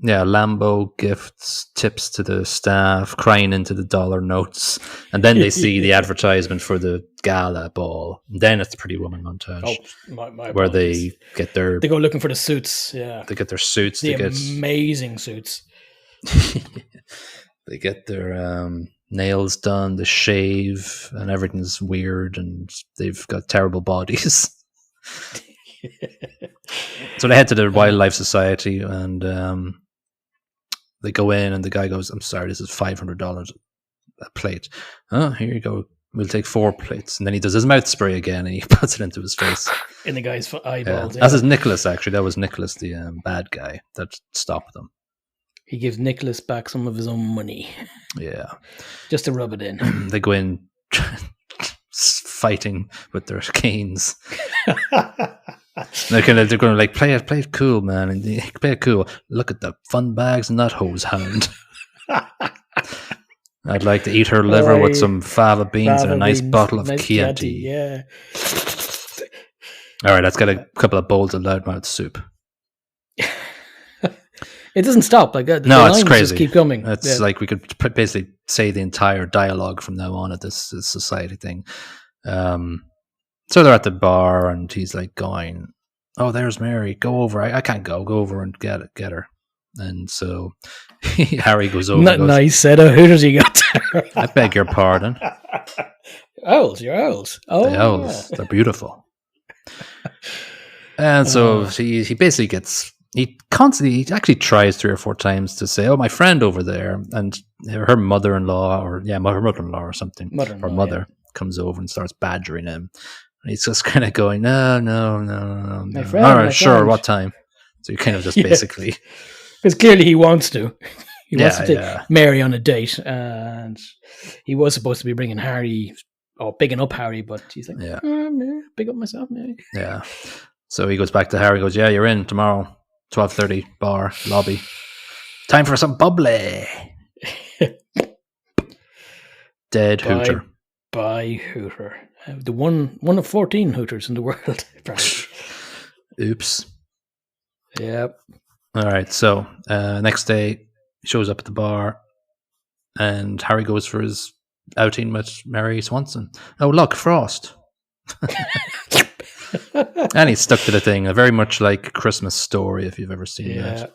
Lambo gifts tips to the staff, crying into the dollar notes, and then they see the advertisement for the gala ball. And then it's the Pretty Woman montage. Oh, my where they go looking for the suits. Yeah, they get their suits. Amazing suits. They get their nails done, the shave, and everything's weird, and they've got terrible bodies. So they head to the Wildlife Society, and they go in, and the guy goes, I'm sorry, this is $500 a plate. Oh, here you go. we'll take 4 plates. And then he does his mouth spray again, and he puts it into his face. In the guy's eyeballs. That is Nicholas, actually. That was Nicholas, the bad guy that stopped them. He gives Nicholas back some of his own money. Yeah. Just to rub it in. They go in fighting with their canes. They're going to like play it cool, man, and play it cool. Look at the fun bags in that hose hound. I'd like to eat her liver with some fava beans and a nice bottle of Chianti. Yeah. All right, let's get a couple of bowls of loudmouth soup. It doesn't stop like that. No, it's crazy. Just keep coming. It's like we could basically say the entire dialogue from now on at this society thing. So they're at the bar, and he's like going, "Oh, there's Mary. Go over. I can't go. Go over and get her." And so Harry goes over. Nice set of hooters you got there. I beg your pardon. Owls, your owls. Oh, the owls. Yeah. They're beautiful. And so he basically gets. He actually tries 3 or 4 times to say, "Oh, my friend over there," and her mother-in-law, or her mother-in-law or something, or mother comes over and starts badgering him, and he's just kind of going, "No, my friend, all right, sure, friend. What time?" So you kind of just basically, because clearly he wants to. He wants to take Mary on a date, and he was supposed to be bringing Harry, or bigging up Harry, but he's like, big up myself, maybe. Yeah. So he goes back to Harry, goes, "Yeah, you're in tomorrow, 12:30, bar, lobby. Time for some bubbly." Dead hooter. By hooter. The one of 14 hooters in the world, apparently. Oops. Yep. All right, so next day, he shows up at the bar, and Harry goes for his outing with Mary Swanson. Oh, look, Frost. And he's stuck to the thing, very much like Christmas Story, if you've ever seen that.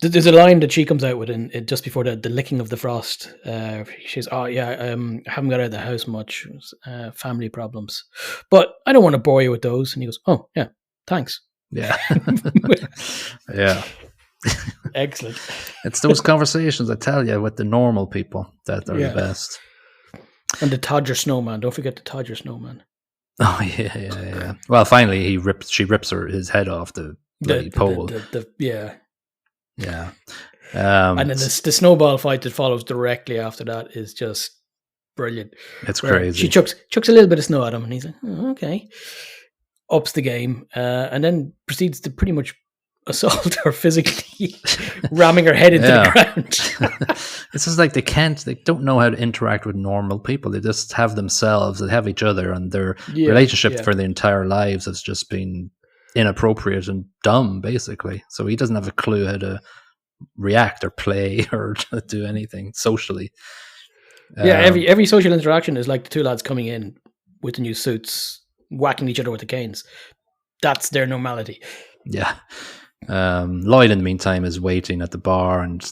There's a line that she comes out with in just before the licking of the frost. She says, "Oh yeah, I haven't got out of the house much, family problems, but I don't want to bore you with those." And he goes, "Oh yeah, thanks." Yeah, yeah. Excellent. It's those conversations, I tell you, with the normal people that are the best. And the Todger Snowman. Don't forget the Todger Snowman. Oh yeah. Well, finally, she rips his head off the pole. Yeah. And then the snowball fight that follows directly after that is just brilliant. It's crazy. She chucks a little bit of snow at him, and he's like, "Oh, okay." Ups the game, and then proceeds to pretty much assault her physically, ramming her head into the ground. It's just like they don't know how to interact with normal people. They just have themselves, they have each other, and their relationship for their entire lives has just been inappropriate and dumb, basically. So he doesn't have a clue how to react or play or do anything socially. Every social interaction is like the 2 lads coming in with the new suits, whacking each other with the canes. That's their normality. Yeah. Lloyd, in the meantime, is waiting at the bar, and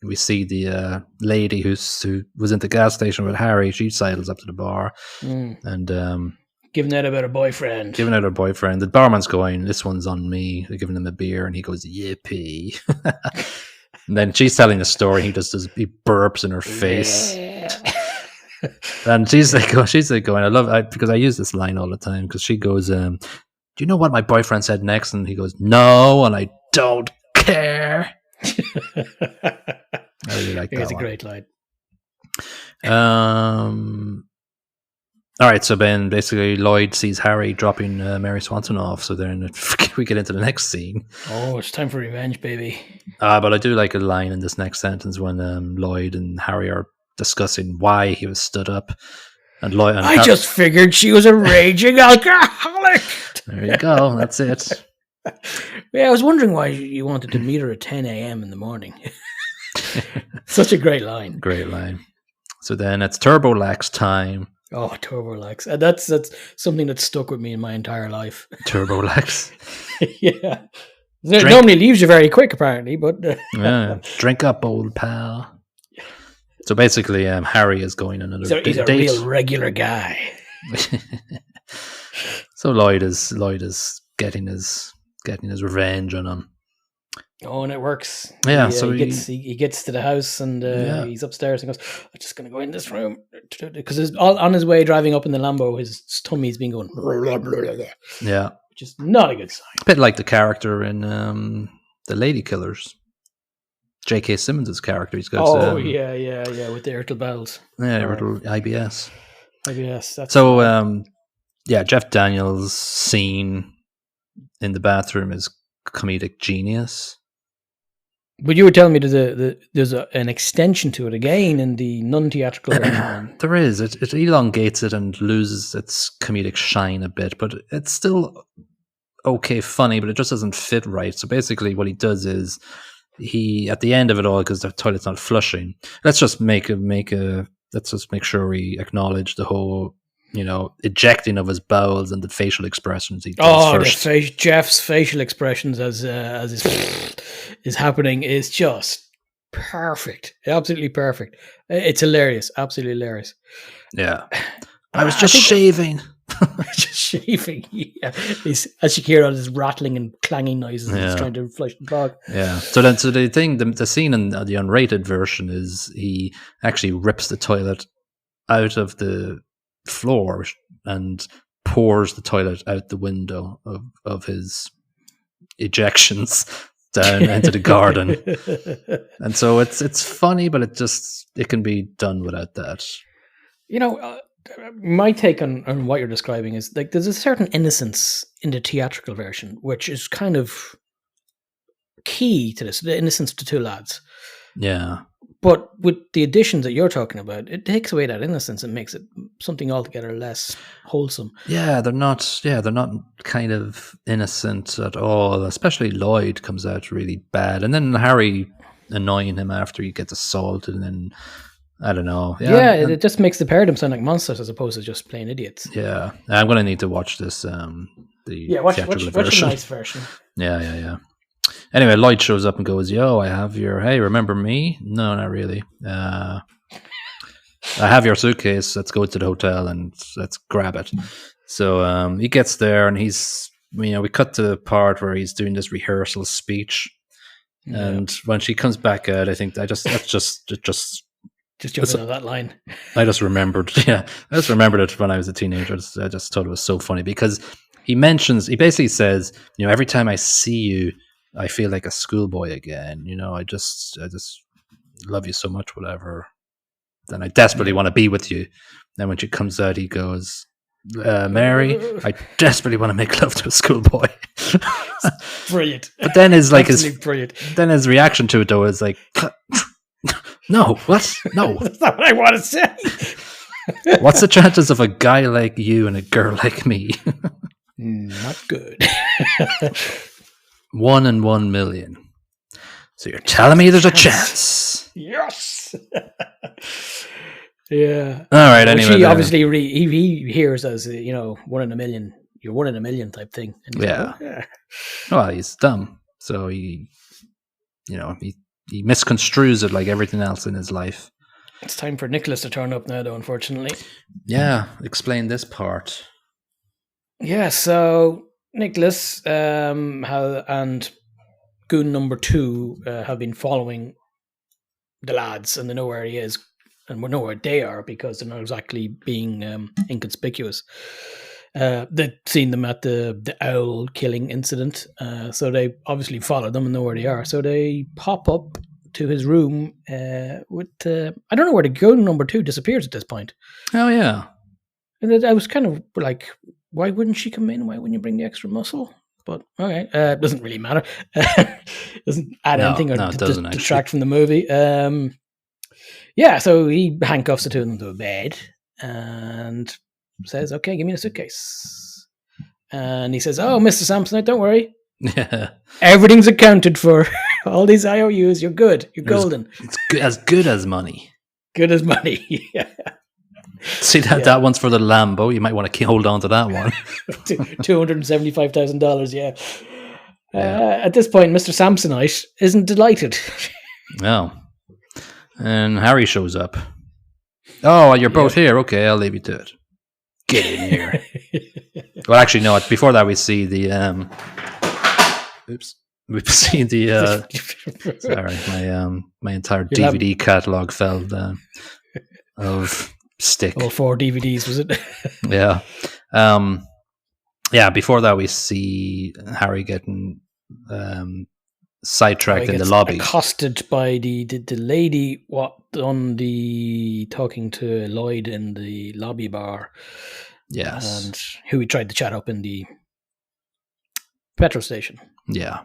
we see the lady who was in the gas station with Harry. She sidles up to the bar and giving out about her boyfriend. The barman's going, "This one's on me." They're giving him a beer, and he goes, "Yippee!" And then she's telling the story. He burps in her face. Yeah. And she's like going, I love it because I use this line all the time, because she goes, "Do you know what my boyfriend said next?" And he goes, "No, and I don't care." I really like that. It's a great line. All right, so then basically Lloyd sees Harry dropping Mary Swanson off, so then we get into the next scene. Oh, it's time for revenge, baby. But I do like a line in this next sentence when Lloyd and Harry are discussing why he was stood up. And Lloyd, I just figured she was a raging alcoholic. There you go, that's it. Yeah, I was wondering why you wanted to meet her at 10 a.m. in the morning. Such a great line. Great line. So then it's Turbo Lax time. Oh, Turbo Lax. That's something that stuck with me in my entire life. Turbo Lax. Yeah. It normally leaves you very quick, apparently, but... Yeah. Drink up, old pal. So basically, Harry is going on another date. He's a real regular guy. So Lloyd is getting his revenge on him. Oh, and it works. Yeah, he gets to the house and he's upstairs and goes, "I'm just going to go in this room," because on his way driving up in the Lambo, his tummy's been going. Yeah, which is not a good sign. A bit like the character in The Lady Killers. J.K. Simmons' character. He's got with the irritable bowels. Yeah, irritable IBS. That's so. Jeff Daniels' scene in the bathroom is comedic genius. But you were telling me there's an extension to it again in the non-theatrical version. There is. It elongates it and loses its comedic shine a bit, but it's still okay funny, but it just doesn't fit right. So basically what he does is he, at the end of it all, because the toilet's not flushing, let's just make sure we acknowledge the whole, ejecting of his bowels and the facial expressions he does first. Jeff's facial expressions as is happening is just perfect. Absolutely perfect. It's hilarious. Absolutely hilarious. Yeah. I was just shaving. Just shaving. Yeah. As you hear all this rattling and clanging noises, he's trying to flush the bog. Yeah. So the scene in the unrated version is he actually rips the toilet out of the floor and pours the toilet out the window of his ejections down into the garden. And so it's funny, but it can be done without that. My take on what you're describing is like there's a certain innocence in the theatrical version, which is kind of key to this, the innocence of the two lads. Yeah. But with the additions that you're talking about, it takes away that innocence and makes it something altogether less wholesome. Yeah, they're not kind of innocent at all. Especially Lloyd comes out really bad. And then Harry annoying him after he gets assaulted, and then I don't know. Yeah, it just makes the pair of them sound like monsters as opposed to just plain idiots. Yeah. I'm gonna need to watch this watch the nice version. Yeah. Anyway, Lloyd shows up and goes, "Yo, I have hey, remember me? No, not really. I have your suitcase. Let's go to the hotel and let's grab it." So he gets there and we cut to the part where he's doing this rehearsal speech. Yeah. And when she comes back out, I think just jumping on that line. I just remembered it when I was a teenager. I just thought it was so funny because he basically says, every time I see you, I feel like a schoolboy again. I just love you so much, whatever. Then I desperately want to be with you. Then when she comes out, he goes, Mary, I desperately want to make love to a schoolboy. Brilliant. But then brilliant. Then his reaction to it though is like, no, what? No. That's not what I want to say. What's the chances of a guy like you and a girl like me? Not good. 1 in 1 million. So you're telling me there's a chance? Yes. Yeah. All right. Anyway, he obviously he hears as 1 in a million. You're 1 in a million type thing. And yeah. Well, he's dumb, so he misconstrues it like everything else in his life. It's time for Nicholas to turn up now, though. Unfortunately. Yeah. Explain this part. Yeah. So Nicholas and Goon number 2 have been following the lads, and they know where he is, and we know where they are because they're not exactly being inconspicuous. They've seen them at the owl killing incident, so they obviously follow them and know where they are. So they pop up to his room with I don't know where the Goon number 2 disappears at this point. Oh yeah, and I was kind of like, why wouldn't she come in? Why wouldn't you bring the extra muscle? But okay, it doesn't really matter. Doesn't add anything or detract from the movie. Yeah, so he handcuffs the two of them to a bed and says, "Okay, give me the suitcase." And he says, "Oh, Mr. Samsonite, don't worry. Yeah, everything's accounted for. All these IOUs, you're good. You're golden. It's as good as money. Good as money." Yeah. See that one's for the Lambo. You might want to hold on to that one. $275,000. Yeah. At this point, Mr. Samsonite isn't delighted. No. And Harry shows up. Oh, you're both here. Okay, I'll leave you to it. Get in here. Well, actually, no. Before that, we see the. Oops. we've seen the sorry, my entire DVD catalog fell of Stick. All 4 DVDs, was it? Yeah. Before that we see Harry getting sidetracked in the lobby, accosted by the lady on the talking to Lloyd in the lobby bar. Yes. And who he tried to chat up in the petrol station. Yeah.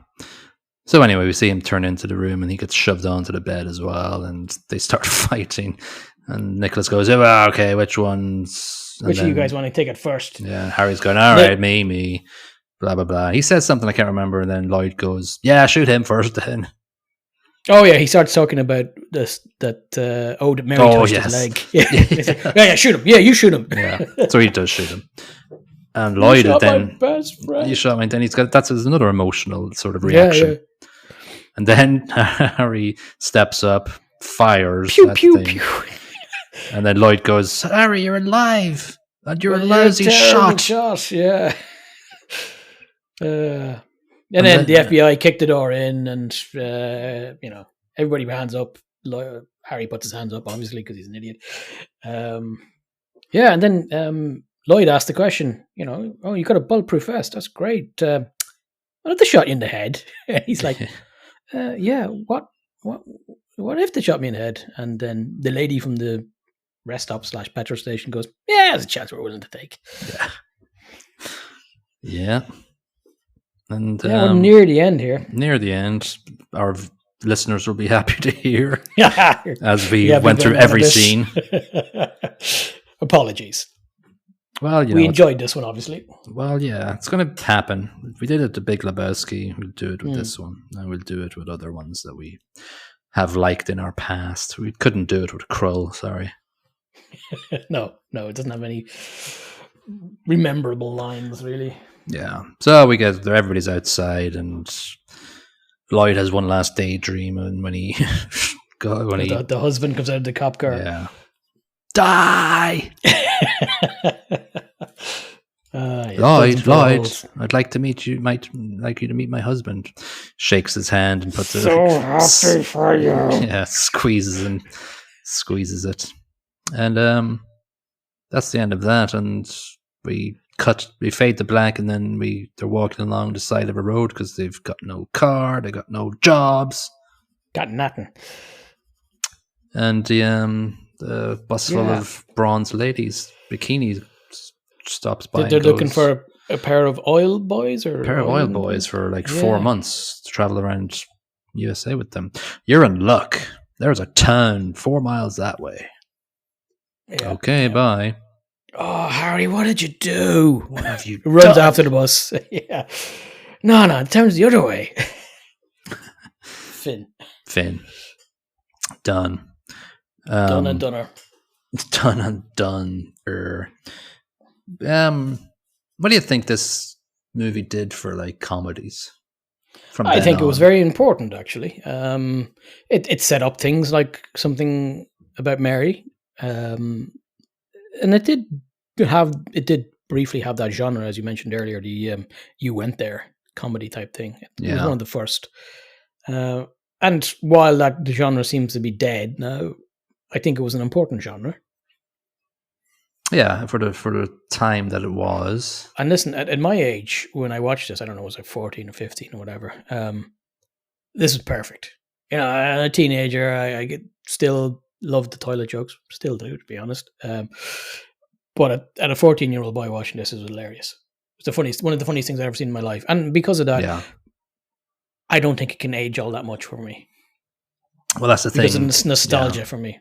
So anyway, we see him turn into the room and he gets shoved onto the bed as well, and they start fighting. And Nicholas goes, "Oh, well, okay, which ones? Which of you guys want to take it first?" Yeah, Harry's going, "All right, me, blah, blah, blah." He says something I can't remember, and then Lloyd goes, "Yeah, shoot him first then." Oh, yeah, he starts talking about this, that Mary touched his leg. Yeah. Yeah, shoot him. Yeah, you shoot him. Yeah, so he does shoot him. And Lloyd you shot then... my best friend. You shot me, then he's got... That's another emotional sort of reaction. Yeah. And then Harry steps up, fires pew, that pew, thing. pew. And then Lloyd goes, "Harry, you're alive. And you're a lousy shot." Yeah. And then the FBI kicked the door in, and everybody hands up. Harry puts his hands up, obviously, because he's an idiot. And then Lloyd asked the question, "Oh, you got a bulletproof vest. That's great. What if they shot you in the head?" He's like, "Yeah, what if they shot me in the head?" And then the lady from the rest stop / petrol station goes, "Yeah, there's a chance we're willing to take." Yeah. And we're near the end here. Near the end, our listeners will be happy to hear as we went through every scene. Apologies. Well, we enjoyed this one, obviously. Well, yeah, it's going to happen. If we did it to Big Lebowski, we'll do it with this one, and we'll do it with other ones that we have liked in our past. We couldn't do it with Krull, sorry. No, it doesn't have any rememberable lines, really. Yeah. So we get there, everybody's outside, and Lloyd has one last daydream, and when he the husband comes out of the cop car. Yeah. Die! Lloyd, I'd like to meet you. Might like you to meet my husband. Shakes his hand and puts happy for you. Yeah, squeezes it, and that's the end of that. And we fade to black, and then they're walking along the side of a road because they've got no car, they got no jobs, got nothing. And the bus full of bronze ladies, bikinis, stops by. They're looking for a pair of oil boys, or a pair of oil boys for 4 months to travel around USA with them. You're in luck. There's a town 4 miles that way. Yeah. Okay, bye. Oh, Harry, what did you do? What have you runs done? After the bus. Yeah. No, the town's the other way. Finn. Done. Done and doneer. Done and done. What do you think this movie did for comedies? I think it was very important, actually. It set up things like something about Mary, and it did briefly have that genre, as you mentioned earlier, the "You Went There" comedy type thing. It was one of the first. And while the genre seems to be dead now, I think it was an important genre. Yeah, for the time that it was. And listen, at my age, when I watched this, I don't know, was I 14 or 15 or whatever, this is perfect. I'm a teenager, I still love the toilet jokes, still do, to be honest. But at a 14-year-old boy watching this, is hilarious. It's one of the funniest things I've ever seen in my life. And because of that, I don't think it can age all that much for me. Well, that's the thing. Because it's nostalgia for me.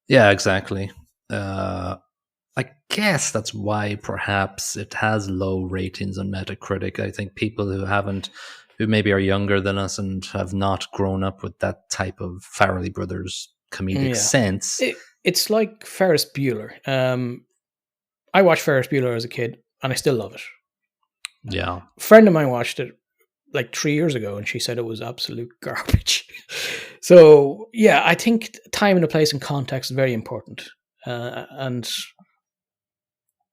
Yeah, exactly. I guess that's why perhaps it has low ratings on Metacritic. I think people who maybe are younger than us and have not grown up with that type of Farrelly Brothers comedic sense. It's like Ferris Bueller. I watched Ferris Bueller as a kid, and I still love it. Yeah. A friend of mine watched it 3 years ago, and she said it was absolute garbage. So, yeah, I think time and a place and context is very important. And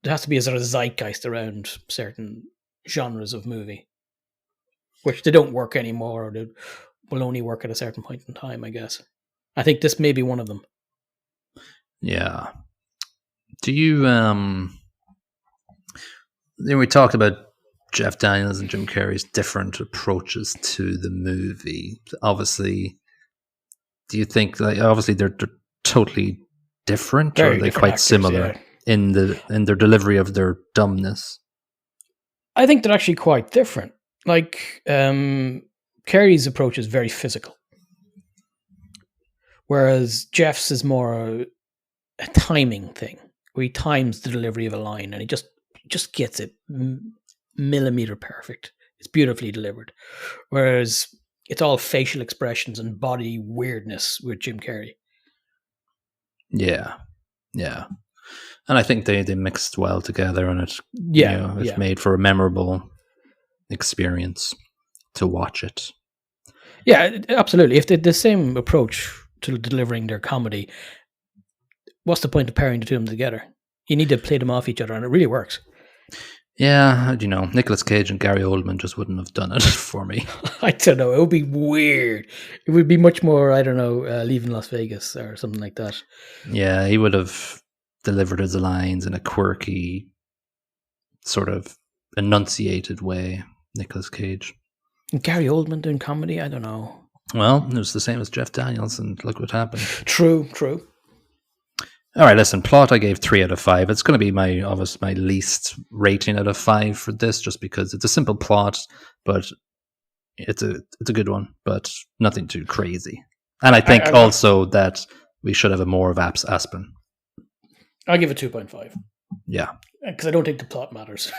there has to be a sort of zeitgeist around certain genres of movie. which they don't work anymore, or they will only work at a certain point in time, I guess. I think this may be one of them. Yeah. Do you we talked about Jeff Daniels and Jim Carrey's different approaches to the movie. Obviously, do you think obviously they're totally different, Very or are they different quite actors, similar in their delivery of their dumbness? I think they're actually quite different. Like Carrey's approach is very physical, whereas Jeff's is more a timing thing, where he times the delivery of a line and he just gets it millimeter perfect. It's beautifully delivered. Whereas it's all facial expressions and body weirdness with Jim Carrey. Yeah. And I think they mixed well together, and it made for a memorable experience to watch it. Yeah, absolutely. If they had the same approach to delivering their comedy, what's the point of pairing the two of them together? You need to play them off each other, and it really works. Yeah, Nicolas Cage and Gary Oldman just wouldn't have done it for me. I don't know. It would be weird. It would be much more, I don't know, Leaving Las Vegas or something like that. Yeah, he would have delivered his lines in a quirky, sort of enunciated way, Nicolas Cage. And Gary Oldman doing comedy? I don't know. Well, it was the same as Jeff Daniels, and look what happened. True. All right, listen, plot I gave 3 out of 5. It's going to be my least rating out of 5 for this, just because it's a simple plot, but it's a good one, but nothing too crazy. And I think also that we should have a more of Aspen. I'll give it 2.5. Yeah. Because I don't think the plot matters.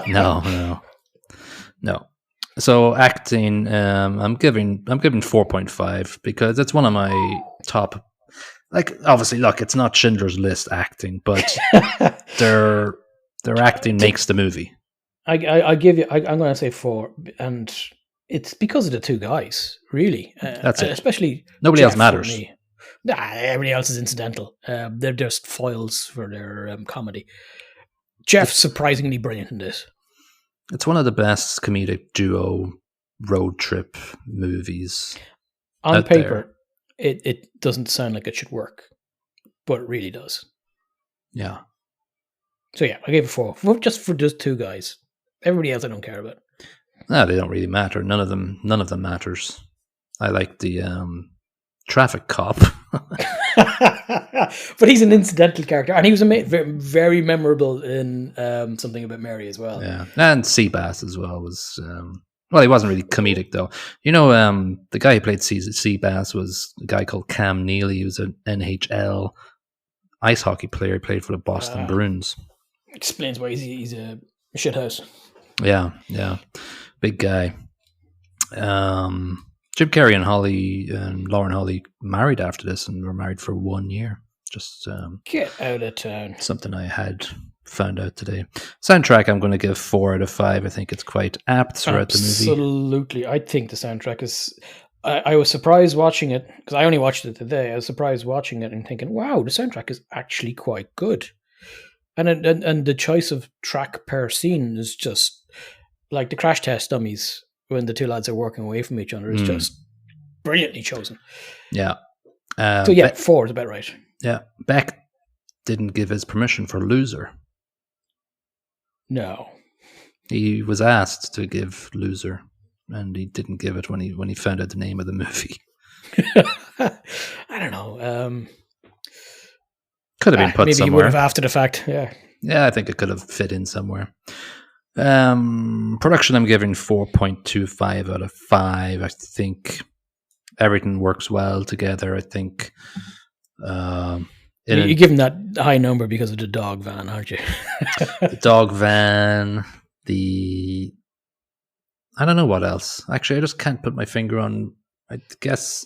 No. So acting, I'm giving 4.5 because it's one of my top. Like, obviously, look, it's not Schindler's List acting, but their acting makes the movie. I give you. I'm going to say 4, and it's because of the two guys, really. That's it. Especially nobody Jeff else matters. Nah, everybody else is incidental. They're just foils for their comedy. Jeff's surprisingly brilliant in this. It's one of the best comedic duo road trip movies. On paper, it doesn't sound like it should work, but it really does. Yeah. So yeah, I gave it 4. Just for those two guys. Everybody else I don't care about. No, they don't really matter. None of them matters. I like the traffic cop. But he's an incidental character, and he was very memorable in Something About Mary as well. Yeah, and Seabass as well was. Well, he wasn't really comedic though. The guy who played Seabass was a guy called Cam Neely. He was an NHL ice hockey player. He played for the Boston Bruins. Explains why he's a shithouse. Yeah, big guy. Jim Carrey and Lauren Holly married after this, and were married for 1 year. Just get out of town. Something I had found out today. Soundtrack, I'm going to give 4 out of 5. I think it's quite apt throughout the movie. Absolutely, I think the soundtrack is. I was surprised watching it because I only watched it today. I was surprised watching it and thinking, "Wow, the soundtrack is actually quite good." And the choice of track per scene is just like the Crash Test Dummies when the two lads are working away from each other is just brilliantly chosen. Yeah. So yeah, 4 is about right. Yeah. Beck didn't give his permission for Loser. No. He was asked to give Loser, and he didn't give it when he found out the name of the movie. I don't know. Could have been put maybe somewhere. Maybe he would have after the fact, yeah. Yeah, I think it could have fit in somewhere. Production, I'm giving 4.25 out of 5. I think everything works well together. I think you're giving that high number because of the dog van, aren't you? The dog van, I don't know what else. Actually, I just can't put my finger on. I guess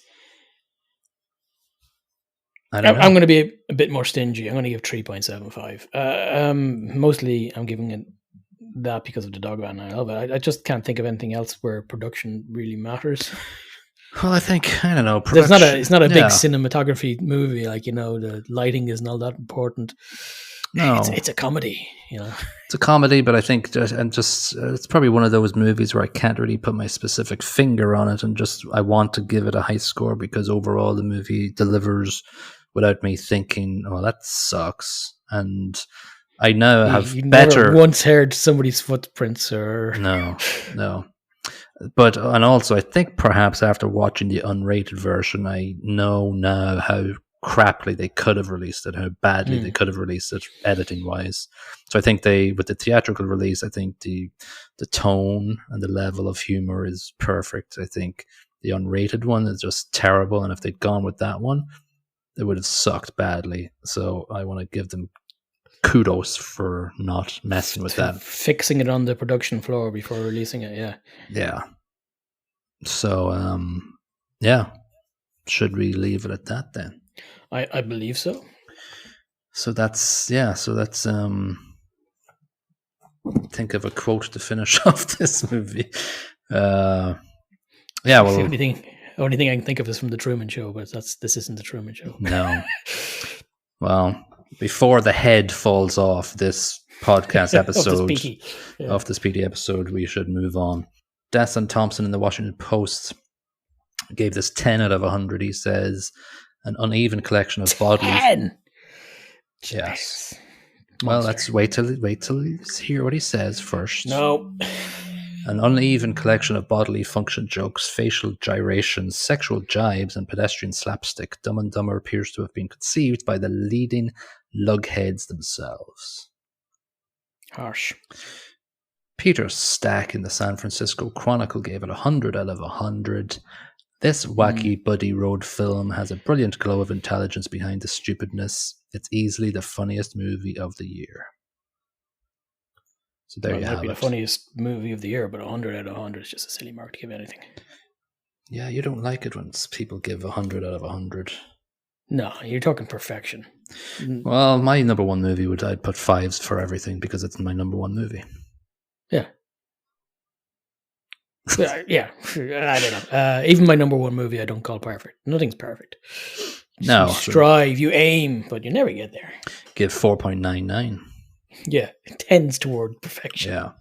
I'm going to be a bit more stingy. I'm going to give 3.75. Mostly, I'm giving it that because of the dog van. I love it. I just can't think of anything else where production really matters. Well, I don't know. It's not a big cinematography movie. Like, the lighting isn't all that important. No, it's a comedy, you know. It's a comedy, but I think it's probably one of those movies where I can't really put my specific finger on it, and just I want to give it a high score because overall the movie delivers without me thinking, "Oh, that sucks." And I now have you better. Never once heard somebody's footprints or No. But and also I think perhaps after watching the unrated version, I know now how crappily they could have released it, how badly they could have released it editing wise. So I think with the theatrical release, I think the tone and the level of humor is perfect. I think the unrated one is just terrible, and if they'd gone with that one, it would have sucked badly. So I want to give them kudos for not messing with that, fixing it on the production floor before releasing it. Yeah. So should we leave it at that then? I believe so. So that's think of a quote to finish off this movie. Well, the only thing I can think of is from the Truman Show, but this isn't the Truman Show. No. Well, before the head falls off this podcast episode of the Speedy episode, we should move on. Desson Thompson in the Washington Post gave this 10 out of 100. He says, an uneven collection of bodily... 10? Yes. Well, let's wait till you hear what he says first. No. An uneven collection of bodily function jokes, facial gyrations, sexual jibes, and pedestrian slapstick. Dumb and Dumber appears to have been conceived by the leading lugheads themselves. Harsh. Peter Stack in the San Francisco Chronicle gave it 100 out of 100. This wacky buddy road film has a brilliant glow of intelligence behind the stupidness. It's easily the funniest movie of the year. So there you have it. It might be the funniest movie of the year, but 100 out of 100 is just a silly mark to give anything. Yeah, you don't like it when people give 100 out of 100. No, you're talking perfection. Well, my number one movie I'd put 5s for everything because it's my number one movie. Yeah. Yeah, I don't know. Even my number one movie I don't call perfect. Nothing's perfect. No. You strive, you aim, but you never get there. Give 4.99. Yeah, it tends toward perfection. Yeah.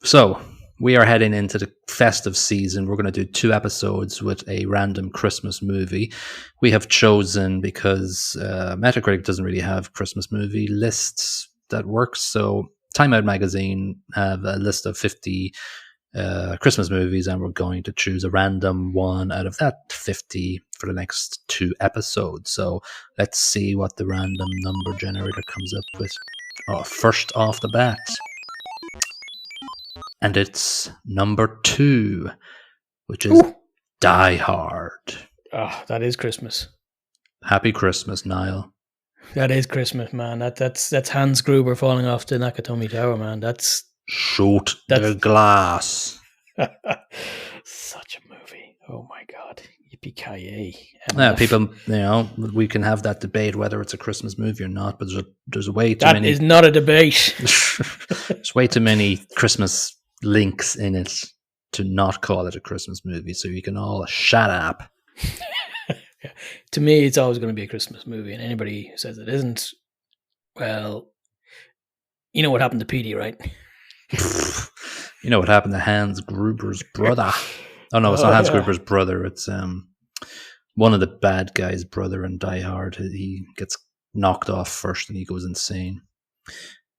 So, we are heading into the festive season. We're going to do 2 episodes with a random Christmas movie. We have chosen, because Metacritic doesn't really have Christmas movie lists that works. So, Time Out Magazine have a list of 50 Christmas movies, and we're going to choose a random one out of that 50 for the next 2 episodes. So, let's see what the random number generator comes up with. First off the bat. And it's number 2, which is Die Hard. Oh, that is Christmas. Happy Christmas, Niall. That is Christmas, man. That's Hans Gruber falling off the Nakatomi Tower, man. Shoot the glass. Such a movie. Oh my God. Yippee-ki-yay. Yeah, people, we can have that debate whether it's a Christmas movie or not, but there's way too many. That is not a debate. There's way too many Christmas links in it to not call it a Christmas movie, so you can all shut up. Yeah. To me, it's always going to be a Christmas movie, and anybody who says it isn't, well, you know what happened to Petey, right? You know what happened to Hans Gruber's brother. Oh no, it's not Hans Gruber's brother. It's one of the bad guys' brother in Die Hard. He gets knocked off first and he goes insane.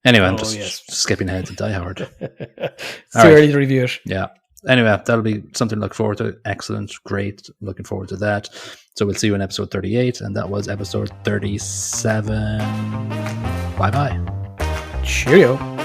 Anyway, I'm just skipping ahead to Die Hard. It's too early to review it. Yeah. Anyway, that'll be something to look forward to. Excellent. Great. Looking forward to that. So we'll see you in episode 38, and that was episode 37. Bye-bye. Cheerio.